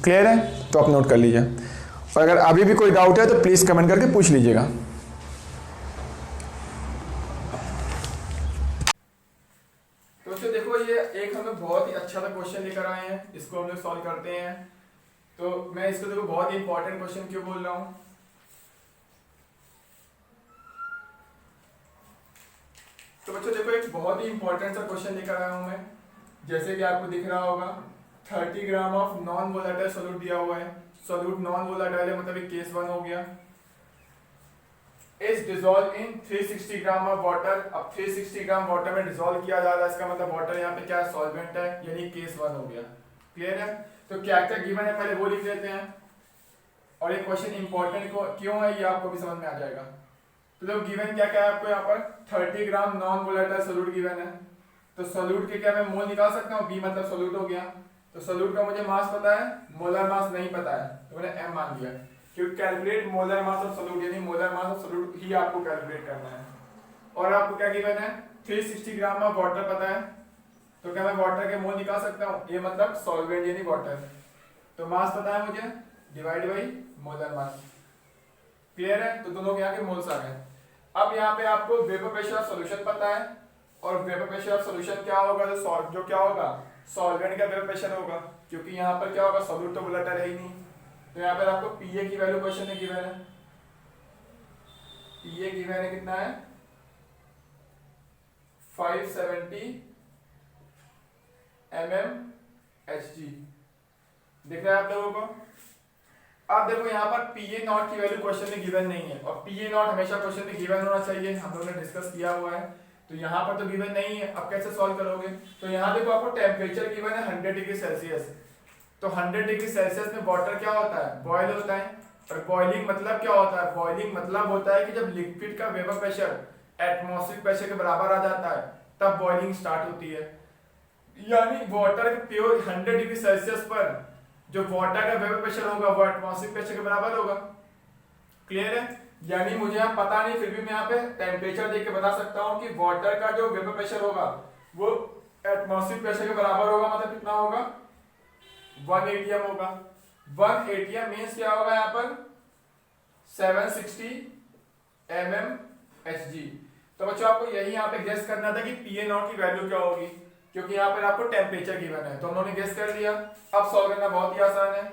क्लियर है, तो आप नोट कर लीजिए। और अगर अभी भी कोई डाउट है तो प्लीज़ कमेंट करके पूछ लीजिएगा। तो देखो ये एक हमें बहुत ही अच्छा सा क्वेश्चन लेकर आए हैं, इसको हम लोग सॉल्व करते हैं। तो मैं इसको देखो बहुत ही इंपॉर्टेंट क्वेश्चन क्यों बोल रहा हूँ, तो बच्चों देखो एक बहुत ही इंपॉर्टेंट सा क्वेश्चन लेकर आया हूं मैं। जैसे कि आपको दिख रहा होगा 30 gram of non volatile solute दिया हुआ है, सोल्यूट नॉन वोलेटाइल है मतलब केस 1 हो गया, is dissolve in 360 gram of water. अब 360 ग्राम वाटर में डिसॉल्व किया जा रहा है, इसका मतलब वाटर यहाँ पे क्या सॉल्वेंट है, यानी केस 1 हो गया। क्लियर है, तो क्या क्या गिवन है पहले वो लिख लेते हैं, और ये क्वेश्चन इंपॉर्टेंट क्यों है ये आपको भी समझ में आ जाएगा। तो जब गिवन क्या क्या है आपको यहाँ पर 30 ग्राम नॉन वोलेटाइल सोल्यूट गिवन है, तो सोल्यूट के क्या मैं मोल निकाल सकता हूँ, बी मतलब सोल्यूट हो गया, तो सोल्यूट का मुझे मास पता है, मोलर मास नहीं पता है, तो मैंने एम मान दिया, क्योंकि calculate molar mass of solute यानी मोलर मास ऑफ सोल्यूट ही आपको कैलकुलेट करना है। और आपको क्या गिवन है 360 ग्राम ऑफ वाटर पता है, तो क्या मैं वाटर के मोल निकाल सकता हूँ, ये मतलब सॉल्वेंट यानी वाटर, तो मास पता है मुझे, divide by molar mass. Clear है, तो दोनों के यहाँ के मोल्स आ गए। अब यहाँ पे आपको वेपर प्रेशर ऑफ सॉल्यूशन पता है, और वेपर प्रेशर ऑफ सॉल्यूशन क्या होगा, जो क्या होगा सॉल्वेंट का वेपर प्रेशर होगा, क्योंकि यहाँ पर क्या होगा सॉल्यूट तो वोलेटाइल है ही नहीं, तो यहाँ पर आपको पीए की वैल्यू क्वेश्चन में गिवन है, पीए की वैल्यू कितना है 570 mmHg, दिख रहा है आप लोगों को। अब देखो यहाँ पर पीए नॉट की वैल्यू क्वेश्चन में गिवन नहीं है, और पीए नॉट हमेशा क्वेश्चन में गिवन होना चाहिए, हम लोगों ने डिस्कस किया हुआ है, तो यहाँ पर तो गिवन नहीं है। अब कैसे सॉल्व करोगे, तो यहाँ देखो आपको टेम्परेचर गिवन है 100 डिग्री सेल्सियस, तो 100 डिग्री सेल्सियस में वाटर क्या होता है, बॉयल होता है, और बॉइलिंग मतलब क्या होता है, बॉइलिंग मतलब होता है कि जब लिक्विड का वेपर प्रेशर एटमॉस्फेरिक प्रेशर के बराबर आ जाता है तब बॉइलिंग स्टार्ट होती है, यानी वाटर प्योर 100 डिग्री सेल्सियस पर जो वाटर का वेपर प्रेशर होगा वो एटमॉस्फेरिक प्रेशर के बराबर होगा। क्लियर है, यानी मुझे यहाँ पता नहीं फिर भी मैं यहाँ पे टेम्परेचर देख के बता सकता हूँ कि वाटर का जो वेपर प्रेशर होगा वो एटमॉस्फेरिक प्रेशर के बराबर होगा, मतलब कितना होगा 1 atm होगा। 1 atm मींस क्या होगा यहाँ पर 760 mmHg। तो बच्चों आपको यही यहाँ पे गेस करना था कि पीए नॉट की वैल्यू क्या होगी, क्योंकि यहाँ पर आपको टेम्परेचर गिवन है, तो उन्होंने गेस कर लिया। अब सॉल्व करना बहुत ही आसान है,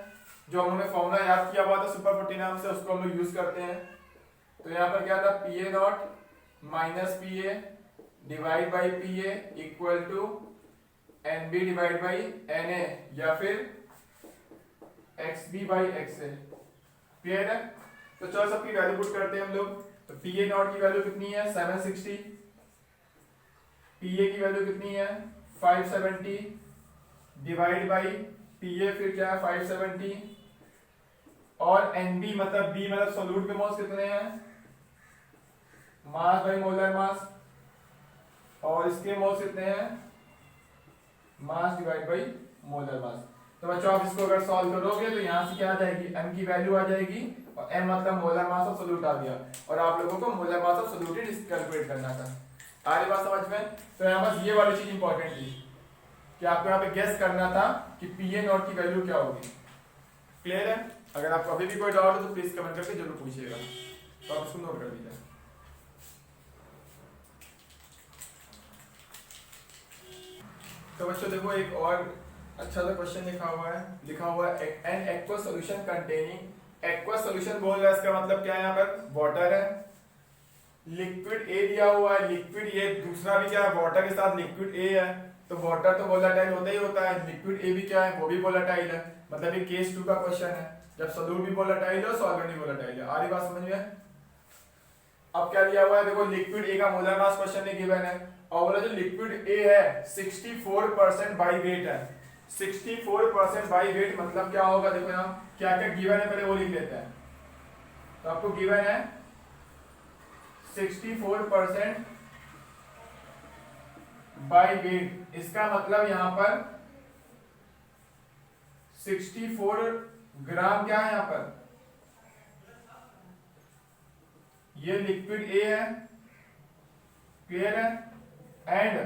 जो हमने फॉर्मूला याद किया हुआ था सुपर 40 नाम से, उसको हम लोग यूज करते हैं। तो यहाँ पर क्या था PA naught minus PA divide by PA equal to NB divide by NA, या फिर एक्सबी बाई एक्सए। क्लियर है, तो चलो सबकी वैल्यू पुट करते हैं हम लोग। तो पीए नॉट की वैल्यू कितनी है 760, पीए की वैल्यू कितनी है 570 डिवाइड बाई पीए फिर क्या है 570, और एनबी मतलब बी मतलब सोल्यूट के मोल्स कितने हैं, मास बाई मोलर मास, और इसके मोल्स कितने हैं, मास डिवाइड बाई मोलर मास। तो बच्चों आप इसको अगर सॉल्व करोगे तो यहाँ से क्या आ जाएगी, m की वैल्यू आ जाएगी, और m मतलब मोलर मास ऑफ सोल्यूट आ गया, और आप लोगों को molar mass of solute calculate करना था। आ रही बात समझ में। तो यहाँ बस ये वाली चीज इंपॉर्टेंट थी कि आपको यहाँ पे गेस करना था कि पीए नॉट की वैल्यू क्या होगी। क्लियर है, अगर आपको अभी भी कोई डाउट हो तो प्लीज कमेंट करके जरूर पूछिएगा, तो आप इसको नोट कर लीजिए। तो बच्चों देखो एक और अच्छा सा क्वेश्चन लिखा हुआ है an aqueous solution containing, aqueous solution बोल रहा है, इसका मतलब क्या है, यहाँ पर वाटर है, लिक्विड ए दिया हुआ है, लिक्विड ए, दूसरा भी क्या है वाटर के साथ लिक्विड ए है, तो वाटर तो वोलेटाइल होता ही होता है, लिक्विड ए भी क्या है वो भी वोलेटाइल है, मतलब ये केस 2 का क्वेश्चन है, जब सोल्यूट भी वोलेटाइल है और सॉल्वेंट भी वोलेटाइल है। आ रही बात समझ में। अब क्या दिया हुआ है, देखो लिक्विड ए का मोलर मास क्वेश्चन में गिवन है और बोला जो लिक्विड ए है 64% बाई वेट है। 64% बाई वेट मतलब क्या होगा, देखो यहाँ क्या क्या गिवन है पहले वो लिख लेते हैं। तो आपको गिवन है 64% बाई वेट, इसका मतलब यहां पर 64 ग्राम क्या है, यहां पर ये लिक्विड ए है, क्लियर है। एंड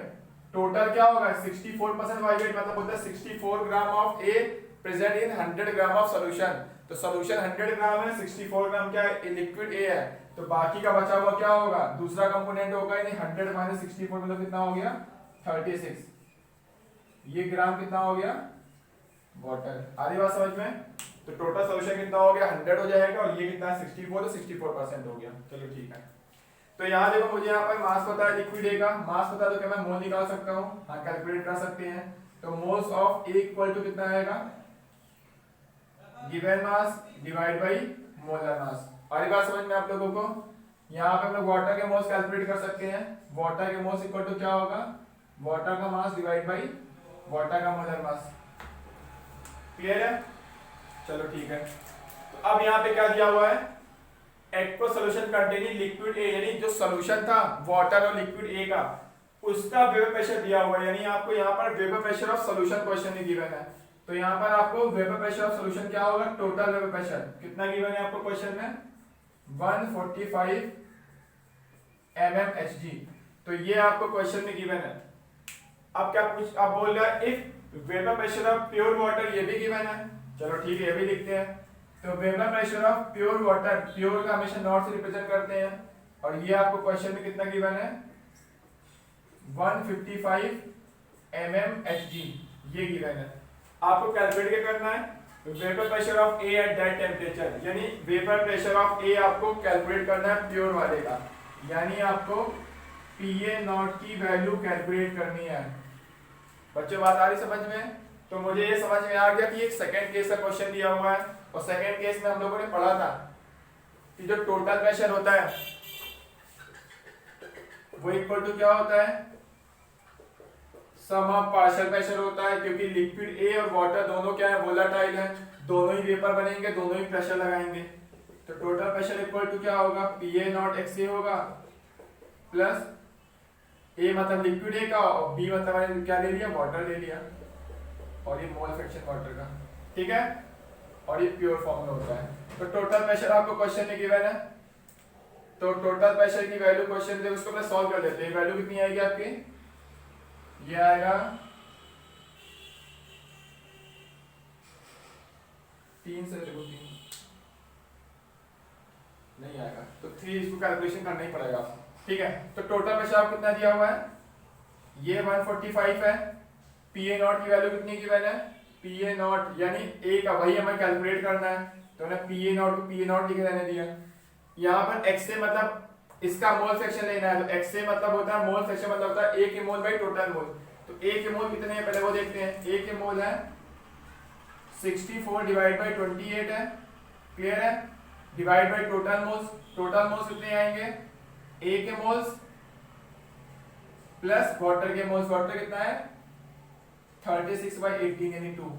टोटल क्या होगा 64% बाई वेट मतलब होता है 64 gram of A present in 100 gram of solution. तो सोल्यूशन 100 ग्राम है, 64 ग्राम क्या है लिक्विड ए है, तो बाकी का बचा हुआ क्या होगा दूसरा कंपोनेंट होगा, यानी 100 माइनस 64 मतलब कितना हो गया 36। ये ग्राम कितना हो गया वाटर। आधी बात समझ में। तो टोटल सोल्यूशन कितना हो गया 100 हो जाएगा और ये कितना 64, तो 64% हो गया। चलो ठीक है। तो यहाँ देखो मुझे यहाँ पर मास पता है लिक्विड ए का, मास पता है तो क्या मैं मोल निकाल सकता हूँ, हाँ कैलकुलेट कर सकते हैं। तो moles of A equal to कितना आएगा, given mass divide by molar mass. आधी बात समझ में आप लोगों को। यहाँ पे हम लोग वाटर के मोल्स कैलकुलेट कर सकते हैं। वाटर के मोल्स इक्वल टू क्या होगा, वाटर का मास डिवाइड बाई वाटर का मोलर मास। क्लियर है, चलो ठीक है। तो अब यहाँ पे क्या दिया हुआ है, aqua solution containing liquid A, यानी जो सॉल्यूशन था वाटर और लिक्विड ए का उसका वेपर प्रेशर दिया हुआ है, यानी आपको यहाँ पर vapour pressure of solution question में गिवन है। तो यहाँ पर आपको वेपर प्रेशर ऑफ सॉल्यूशन क्या होगा, टोटल वेपर प्रेशर कितना गिवन है आपको क्वेश्चन में 145 mmHg। तो ये आपको क्वेश्चन में गिवन है। अब क्या पूछ, अब बोल रहा है if vapour pressure of pure water, ये भी गिवन है। चलो ठीक है, ये भी लिखते हैं। तो vapour pressure of pure water, pure का हमेशा नॉट से रिप्रेजेंट करते हैं, और ये आपको क्वेश्चन में कितना गिवन है 155 mmHg, ये गिवन है। आपको कैलकुलेट क्या करना है, vapour pressure of A at that temperature, यानी वेपर प्रेशर ऑफ ए आपको कैलकुलेट करना है प्योर वाले का, यानी आपको पीए नॉट की वैल्यू कैलकुलेट करनी है। बच्चों बात आ रही समझ में। तो मुझे ये समझ में आ गया कि एक सेकंड केस का क्वेश्चन दिया हुआ है, और सेकंड केस में हम लोगों ने पढ़ा था कि जो टोटल प्रेशर होता है वो इक्वल टू क्या होता है, सम ऑफ पार्शियल प्रेशर होता है, क्योंकि लिक्विड ए और वाटर दोनों क्या है वोलेटाइल है, दोनों ही वेपर बनेंगे, दोनों ही प्रेशर लगाएंगे। तो टोटल प्रेशर इक्वल टू क्या होगा, पीए नॉट एक्सए होगा प्लस ए मतलब लिक्विड ए का और बी मतलब मैंने क्या ले लिया वाटर ले लिया, और ये मोल फ्रैक्शन वाटर का, ठीक है। और ये प्योर फॉर्म में होता है। तो टोटल प्रेशर आपको क्वेश्चन में गिवन है। तो टोटल प्रेशर की वैल्यू क्वेश्चन दे उसको मैं सॉल्व कर लेते हैं। वैल्यू कितनी आएगी आपकी, ये आएगा 3 से देखो 3 नहीं आएगा, तो 3 इसको कैलकुलेशन करना ही पड़ेगा, ठीक है। तो टोटल प्रेशर आपको कितना दिया हुआ है, ये 145 है। पीए नॉट की वैल्यू कितनी गिवन है, पीए नॉट यानी ए का वही हमें कैलकुलेट करना है, तो हमने पीए नॉट को पीए नॉट लिख रहने दिया। यहाँ पर एक्स से मतलब इसका मोल फ्रैक्शन लेना है, तो एक्स से मतलब होता है मोल फ्रैक्शन मतलब होता है ए के मोल बाई टोटल मोल। तो ए के मोल कितने हैं पहले वो देखते हैं। ए के मोल है 64 डिवाइड बाई 28 है, क्लियर है, divide by total moles. Total moles कितने आएंगे, ए के मोल्स प्लस वाटर के मोल्स। वाटर कितना है 36 बाई 18 यानी 2।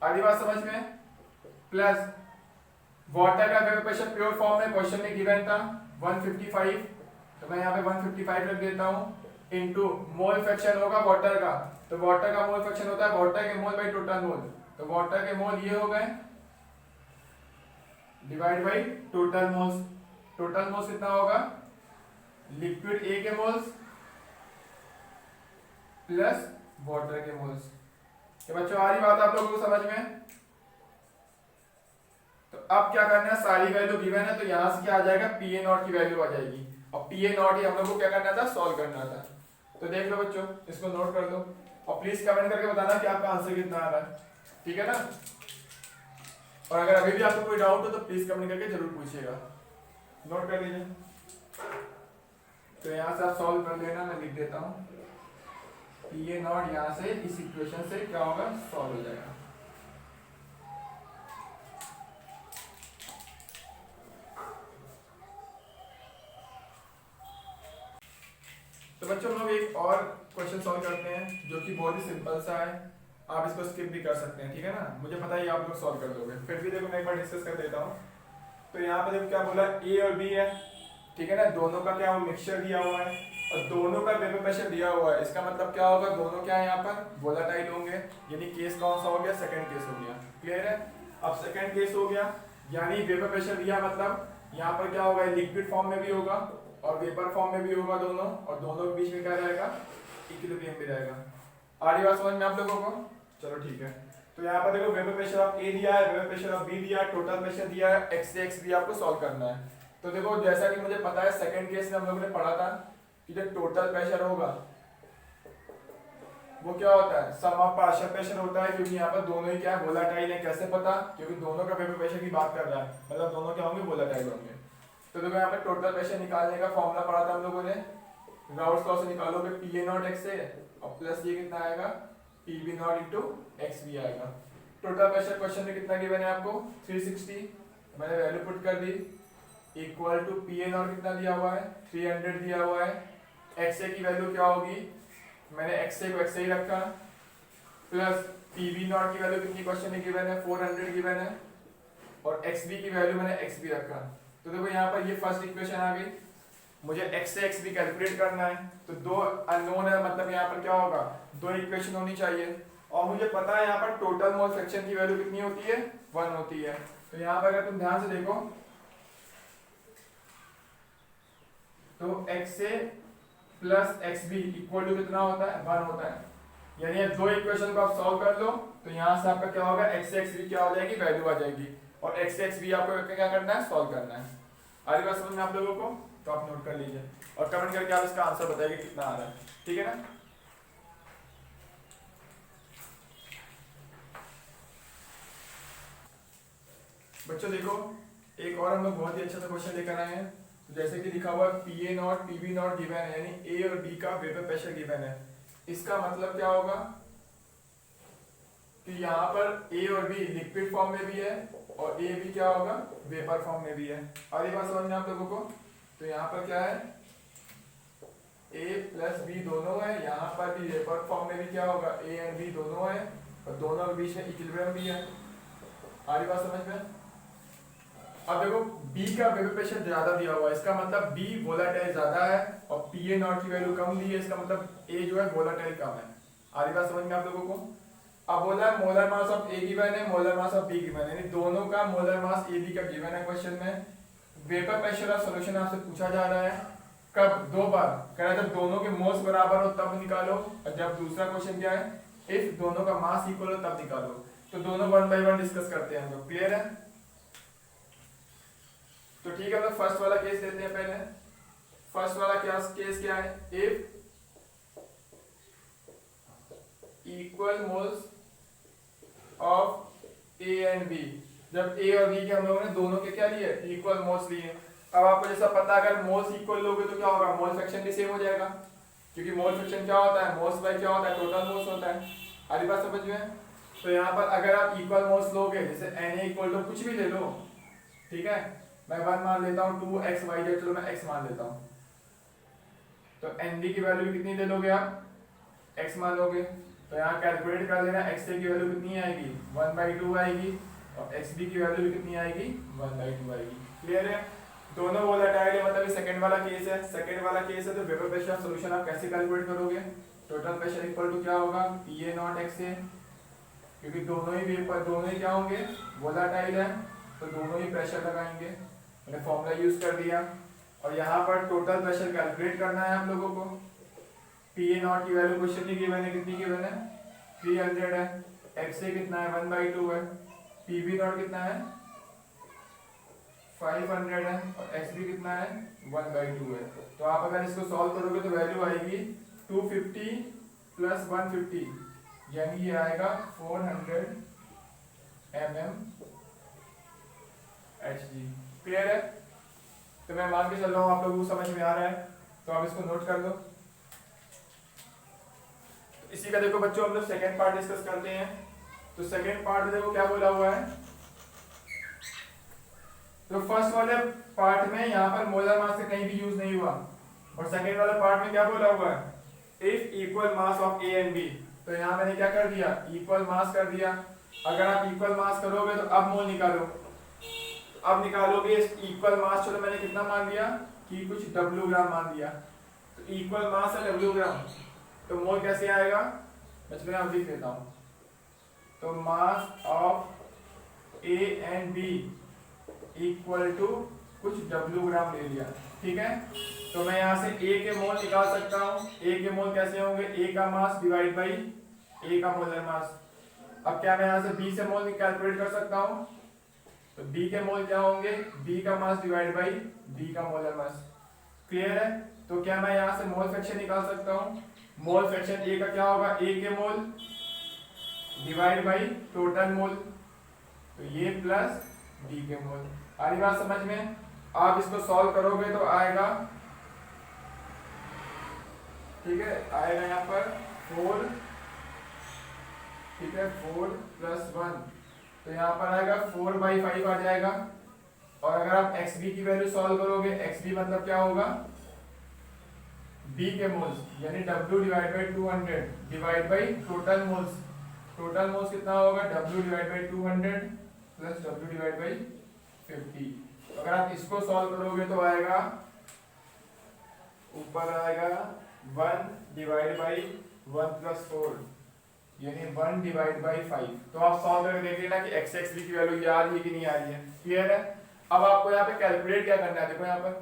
आधी बात समझ में। प्लस वाटर का वेपर प्रेशर प्योर फॉर्म में क्वेश्चन में गिवन था 155, तो मैं यहाँ पे 155 रख देता हूँ, इनटू मोल फ्रैक्शन होगा वाटर का। तो वाटर का मोल फ्रैक्शन होता है वाटर के मोल बाई टोटल मोल, तो वाटर के मोल ये हो गए divide by total moles. Total moles कितना होगा, लिक्विड ए के मोल्स प्लस वाटर के मोल्स। तो बच्चों आ रही बात आप लोगों को समझ में। तो अब क्या करना है, सारी वैल्यू गिवन है, तो यहां से क्या आ जाएगा पीए नॉट की वैल्यू आ जाएगी, और पीए नॉट ही हम लोग को क्या करना था, सॉल्व करना था। तो देख लो बच्चों, इसको नोट कर दो और प्लीज कमेंट करके बताना कि आपका आंसर कितना आ रहा है, ठीक है ना। और अगर अभी भी आपको कोई डाउट हो तो प्लीज कमेंट करके जरूर पूछिएगा, नोट कर लीजिए। तो यहां से आप सॉल्व कर लेना, मैं लिख देता हूं पीए नॉट, यहां से इस इक्वेशन से क्या होगा, सॉल्व हो जाएगा। और क्वेश्चन सॉल्व करते हैं जो कि बहुत ही सिंपल सा है, आप इसको स्किप भी कर सकते हैं, ठीक है ना। मुझे पता है आप लोग सॉल्व कर दोगे, फिर भी देखो मैं एक बार डिस्कस कर देता हूँ। तो यहाँ पे देखो क्या बोला, ए और बी है, ठीक है ना, दोनों का क्या मिक्सचर दिया हुआ है और दोनों का वेपर प्रेशर दिया हुआ है। इसका मतलब क्या होगा, दोनों क्या है यहाँ पर वोलेटाइल होंगे, यानी केस कौन सा हो गया, सेकंड केस हो गया। क्लियर है। अब सेकंड केस हो गया, यानी वेपर प्रेशर दिया, मतलब यहाँ पर क्या होगा, लिक्विड फॉर्म में भी होगा और वेपर फॉर्म में भी होगा दोनों, और दोनों के बीच में क्या रहेगा, इक्विलिब्रियम भी रहेगा। आ रही बात समझ में आप लोगों को? चलो ठीक है। तो यहाँ पर देखो वेपर प्रेशर ऑफ ए दिया है, वेपर प्रेशर ऑफ बी दिया है, टोटल प्रेशर दिया है, एक्स से एक्स भी आपको सॉल्व करना है। तो देखो जैसा कि मुझे पता है सेकंड केस में हम लोगों ने पढ़ा था कि जो टोटल प्रेशर होगा वो क्या होता है, सम ऑफ पार्शियल प्रेशर होता है, क्योंकि यहाँ पर दोनों ही क्या है वोलेटाइल है। कैसे पता, क्योंकि दोनों का वेपर प्रेशर की बात कर रहा है, मतलब दोनों क्या होंगे, वोलेटाइल होंगे। तो देखो यहाँ पर टोटल प्रेशर निकालने का फॉर्मूला पढ़ा था हम लोगों ने, राउल्स लॉ से निकालोगे पी ए नॉट एक्स से और प्लस ये कितना आएगा, P B naught into X भी आएगा। टोटल प्रेशर क्वेश्चन में कितना गिवन है आपको, 360, मैंने वैल्यू पुट कर दी, equal to P A naught कितना दिया हुआ है, 300 दिया हुआ है। एक्स ए की वैल्यू क्या होगी, मैंने एक्स ए को एक्स ए ही रखा, प्लस पी बी नॉट की वैल्यू कितनी क्वेश्चन में गिवन है, 400 गिवन है, और एक्स बी की वैल्यू मैंने एक्स बी रखा। तो देखो यहाँ पर ये फर्स्ट इक्वेशन आ गई, मुझे x से x भी कैलकुलेट करना है, तो दो अननोन है, मतलब यहाँ पर क्या होगा, दो इक्वेशन होनी चाहिए, और मुझे पता है यहाँ पर टोटल मोल फ्रैक्शन की वैल्यू कितनी होती है, 1 होती है। तो यहाँ पर अगर तुम ध्यान से देखो तो x से plus X B equal to कितना होता है, 1 होता है। यानी ये दो इक्वेशन को आप सॉल्व कर लो तो यहाँ से आपका क्या होगा, x से x भी क्या हो जाएगी, वैल्यू आ जाएगी, और x से x भी आपको क्या करना है, सॉल्व करना है। आ रही बात समझ में आप लोगों को? तो आप नोट कर लीजिए और कमेंट करके आप इसका आंसर बताइए कितना आ रहा है, ठीक है ना। बच्चों देखो एक और हम लोग बहुत ही अच्छा सा क्वेश्चन लेकर आए हैं। तो जैसे कि लिखा हुआ है P A naught P B naught given है, यानी ए और बी का वेपर प्रेशर गिवन है। इसका मतलब क्या होगा कि यहाँ पर ए और बी लिक्विड फॉर्म में भी है और ए भी क्या होगा, वेपर फॉर्म में भी है। और ये बात समझ में आप लोगों को? तो यहाँ पर क्या है, a प्लस बी दोनों है, यहाँ पर भी वेपर फॉर्म में भी क्या होगा, a एंड b दोनों है, और दोनों के बीच में इक्विलिब्रियम भी है। आ रही बात समझ में? अब देखो b का वेपर प्रेशर ज्यादा दिया हुआ है, इसका मतलब b वोलेटाइल ज्यादा है, और पी ए नॉट की वैल्यू कम दी है, इसका मतलब a जो है वोलेटाइल कम है। आ रही बात समझ में आप लोगों को? अब बोला है molar mass of A given है, molar mass of B given है, यानी दोनों का मोलर मास ए बी का गिवन है क्वेश्चन में। वेपर प्रेशर ऑफ सॉल्यूशन आपसे पूछा जा रहा है, कब, दो बार कह रहा है, जब दोनों के मोल्स बराबर हो तब निकालो, और जब दूसरा क्वेश्चन क्या है, इफ दोनों का मास इक्वल हो तब निकालो। तो दोनों 1 बाय 1 डिस्कस करते हैं हम लोग, क्लियर है? तो ठीक है, हम लोग फर्स्ट वाला केस लेते हैं पहले। फर्स्ट वाला केस क्या है, if equal moles of A and B, जब ए और बी के हम लोगों ने दोनों के क्या लिए, इक्वल मोल्स लिए। अब आपको जैसा पता है अगर मोल्स इक्वल लोगे तो क्या होगा, मोल फ्रैक्शन भी सेम हो जाएगा, क्योंकि मोल फ्रैक्शन क्या होता है, मोल्स बाय क्या होता है, टोटल मोल्स होता है। आधी बात समझ में? तो यहाँ पर अगर आप इक्वल मोल्स लोगे, जैसे Na इक्वल टू कुछ भी ले लो, ठीक है, मैं 1 मान लेता हूँ, 2xyz, चलो मैं x मान लेता हूँ, तो Nb की वैल्यू कितनी ले लोगे आप, x मान लोगे। तो यहाँ कैलकुलेट कर लेना, xA की वैल्यू कितनी आएगी, 1/2 आएगी, और xb की वैल्यू कितनी आएगी, 1/2 आएगी। क्लियर है? दोनों वोलेटाइल है, मतलब ये सेकंड वाला केस है। सेकंड वाला केस है तो वेपर प्रेशर सॉल्यूशन आप कैसे कैलकुलेट करोगे, टोटल प्रेशर इक्वल टू क्या होगा, पी ए नॉट एक्स ए, क्योंकि दोनों ही वेपर, दोनों ही क्या होंगे, वोलेटाइल है, तो दोनों ही प्रेशर लगाएंगे। मैंने फॉर्मूला यूज कर दिया, और यहाँ पर टोटल प्रेशर कैलकुलेट करना है आप लोगों को। पी ए नॉट की वैल्यू क्वेश्चन में गिवन है, कितनी गिवन है, 300 है, एक्स ए कितना है, 1/2 है, पी बी नॉट कितना है, 500 है, और एक्स बी कितना है, 1/2 है। तो आप अगर इसको सॉल्व करोगे तो वैल्यू आएगी 250 प्लस 150, यानी ये आएगा 400 mm Hg। क्लियर है? तो मैं मान के चल रहा हूँ आप लोगों को समझ में आ रहा है, तो आप इसको नोट कर लो। तो इसी का देखो बच्चों हम लोग सेकेंड पार्ट डिस्कस करते हैं। तो सेकेंड पार्ट देखो क्या बोला हुआ है, तो फर्स्ट वाले पार्ट में यहाँ पर मोलर मास से कहीं भी यूज नहीं हुआ, और सेकेंड वाले पार्ट में क्या बोला हुआ है, if equal mass of A and B, तो यहाँ मैंने क्या कर दिया, इक्वल मास कर दिया। अगर आप इक्वल मास करोगे तो अब मोल निकालो, तो अब निकालोगे इक्वल मास, चलो मैंने कितना मान लिया कि कुछ W ग्राम मान दिया, तो इक्वल मास है W ग्राम, तो मोल कैसे आएगा, मैं चलो यहाँ लिख देता हूँ। तो mass of A and B equal to कुछ W ग्राम ले लिया, ठीक है। तो मैं यहाँ से A के मोल निकाल सकता हूँ। A के मोल कैसे होंगे, A का मास डिवाइड बाई A का मोलर मास। अब क्या मैं यहाँ से B से मोल कैलकुलेट कर सकता हूँ, तो B के मोल क्या होंगे, B का मास डिवाइड बाई B का मोलर मास। क्लियर है। तो क्या मैं यहाँ से मोल फ्रैक्शन निकाल सकता हूँ, मोल फ्रैक्शन A का क्या होगा, A के mole divide by total mole, तो ये प्लस B के मोल। आ रही बात समझ में। आप इसको सॉल्व करोगे तो आएगा, ठीक है, आएगा यहाँ पर 4, ठीक है, 4 + 1, तो यहाँ पर आएगा 4/5 आ जाएगा। और अगर आप xb की वैल्यू सॉल्व करोगे, xb मतलब क्या होगा, b के मोल्स, यानी w divide by 200 divide by total moles. Total moles कितना होगा, w divide by 200 plus w divide by 50। अगर आप इसको सॉल्व करोगे तो आएगा, ऊपर आएगा 1 डिवाइड बाई 1 + 4, यानी 1 डिवाइड बाई 5। तो आप सॉल्व करके देख लेना कि x xb की वैल्यू ये आ रही है कि नहीं आ रही है। क्लियर है। अब आपको यहाँ पे कैलकुलेट क्या करना है, देखो यहाँ पर,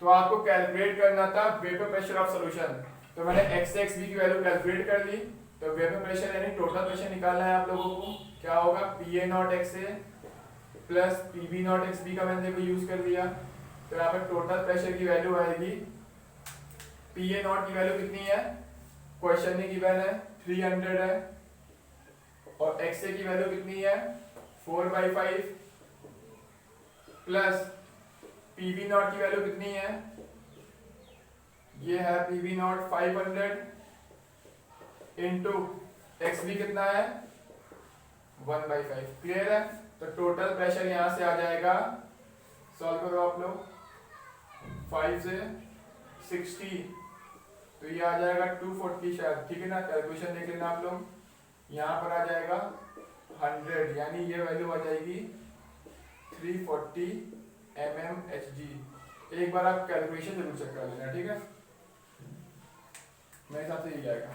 तो आपको कैलकुलेट करना था वेपर प्रेशर ऑफ सॉल्यूशन। तो मैंने x xb की वैल्यू कैलकुलेट कर ली। तो वेपर प्रेशर यानी टोटल प्रेशर निकालना है आप लोगों को। क्या होगा, PA0XA प्लस PB0XB का मैंने देखो यूज कर लिया। तो यहाँ पर टोटल प्रेशर की वैल्यू आएगी, PA0 की वैल्यू कितनी है, क्वेश्चन में गिवन है 300 है, और XA की वैल्यू कितनी है 4/5 प्लस PB0 की वैल्यू कितनी है, ये है PB0 500 इंटू XB कितना है 1/5। क्लियर है। तो टोटल प्रेशर यहां से आ जाएगा, सॉल्व करो आप लोग, 5 से 60, तो ये आ जाएगा 240 शायद, ठीक है ना, कैलकुलेशन देख लेना आप लोग। यहाँ पर आ जाएगा 100, यानी ये वैल्यू आ जाएगी 340 mmHg। एक बार आप कैलकुलेशन जरूर चेक कर लेना, ठीक है, मेरे हिसाब से ये जाएगा।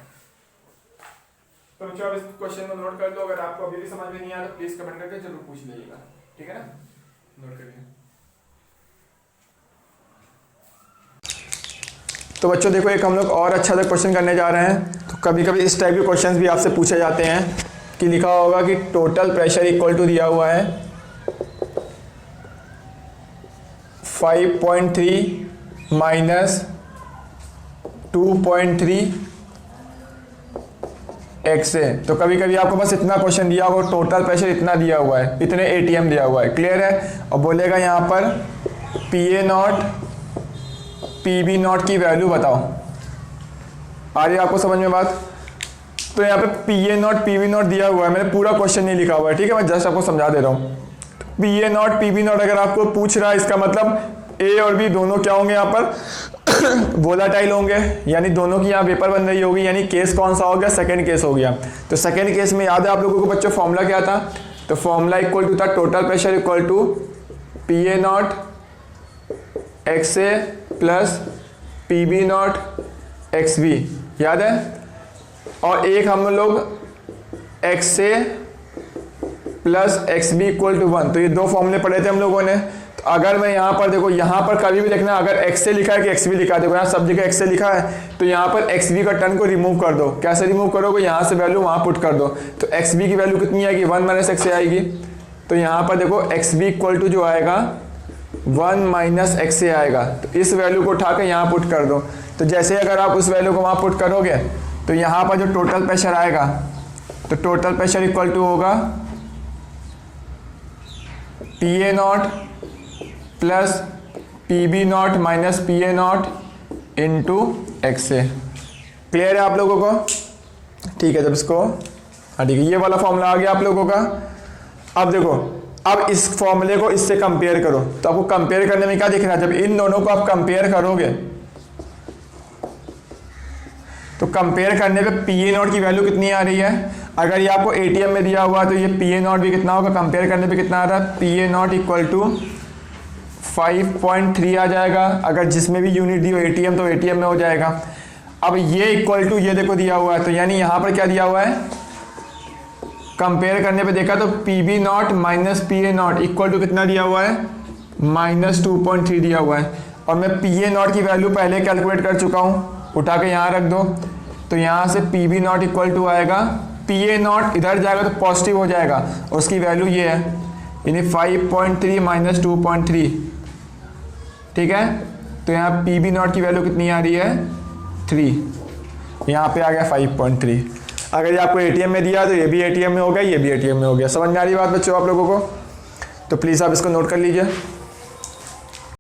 तो बच्चों आप इस क्वेश्चन को नोट कर लो। अगर आपको अभी भी समझ में नहीं आया तो प्लीज कमेंट करके जरूर पूछ लीजिएगा, ठीक है ना, नोट करिए। तो बच्चों देखो, एक हम लोग और अच्छा सा क्वेश्चन करने जा रहे हैं। तो कभी कभी इस टाइप के क्वेश्चंस भी आपसे पूछे जाते हैं कि लिखा होगा कि टोटल प्रेशर इक्वल टू दिया हुआ है 5.3 माइनस 2.3 XA। तो कभी कभी आपको बस इतना क्वेश्चन दिया होगा, टोटल प्रेशर इतना दिया हुआ है, इतने ATM दिया हुआ है। क्लियर है। और बोलेगा यहाँ पर PA0 PB0 की वैल्यू बताओ। आ रही है आपको समझ में बात। तो यहाँ पे PA0 PB0 दिया हुआ है, मैंने पूरा क्वेश्चन नहीं लिखा हुआ है, ठीक है, मैं जस्ट आपको समझा दे रहा हूँ। PA0 PB0 अगर आपको पूछ रहा है, इसका मतलब A और B दोनों क्या होंगे यहाँ पर वोलाटाइल होंगे, यानी दोनों की यहाँ वेपर बन रही होगी, यानी केस कौन सा हो गया, सेकंड केस हो गया। तो सेकंड केस में याद है आप लोगों को बच्चों फॉर्मूला क्या था, तो फॉर्मूला इक्वल टू था total pressure equal to PA0 XA plus PB0 XB, याद है। और एक हम लोग XA plus XB equal to 1, तो ये दो फॉर्मूले पढ़े थे हम लोगों ने। तो अगर मैं यहाँ पर देखो, यहाँ पर कभी भी देखना अगर XA लिखा है कि XB लिखा है, देखो यहाँ सब जगह XA लिखा है, तो यहाँ पर XB का टर्म को रिमूव कर दो। कैसे रिमूव करोगे, यहाँ से वैल्यू वहाँ पुट कर दो। तो XB की वैल्यू कितनी आएगी, 1 माइनस XA आएगी। तो यहाँ पर देखो XB इक्वल टू जो आएगा 1 माइनस XA आएगा। तो इस वैल्यू को उठा के यहाँ पुट कर दो। तो जैसे अगर आप उस वैल्यू को वहाँ पुट करोगे तो यहाँ पर जो टोटल प्रेशर आएगा, तो टोटल प्रेशर इक्वल टू होगा PA0 plus PB0 minus PA0 into XA। Clear है आप लोगों को, ठीक है। जब इसको, हाँ ठीक है, ये वाला फॉर्मूला आ गया आप लोगों का। अब देखो, अब इस फॉर्मूले को इससे कंपेयर करो, तो आपको कंपेयर करने में क्या दिख रहा है, जब इन दोनों को आप कंपेयर करोगे तो कंपेयर करने पे पी ए नॉट की वैल्यू कितनी आ रही है, अगर ये आपको एटीएम में दिया हुआ तो ये पी ए नॉट भी कितना होगा, कंपेयर करने पे कितना आ रहा है, P A naught equal to 5.3 आ जाएगा। अगर जिसमें भी यूनिट दी हो एटीएम तो एटीएम में हो जाएगा। अब ये इक्वल टू ये देखो दिया हुआ है, तो यानी यहाँ पर क्या दिया हुआ है, कंपेयर करने पे देखा तो P B naught minus P A naught equal to कितना दिया हुआ है, -2.3 दिया हुआ है। और मैं पी ए नॉट की वैल्यू पहले कैलकुलेट कर चुका हूँ, उठा के यहाँ रख दो, तो यहाँ से P B naught equal to आएगा, पी ए नॉट इधर जाएगा तो पॉजिटिव हो जाएगा, उसकी वैल्यू ये है, यानी 5.3 माइनस 2.3, ठीक है। तो यहाँ पी बी नॉट की वैल्यू कितनी आ रही है, 3, यहाँ पे आ गया 5.3। अगर ये आपको एटीएम में दिया तो ये भी एटीएम में हो गया, ये भी एटीएम में हो गया। समझ में आ रही बात बच्चों आप लोगों को? तो प्लीज़ आप इसको नोट कर लीजिए।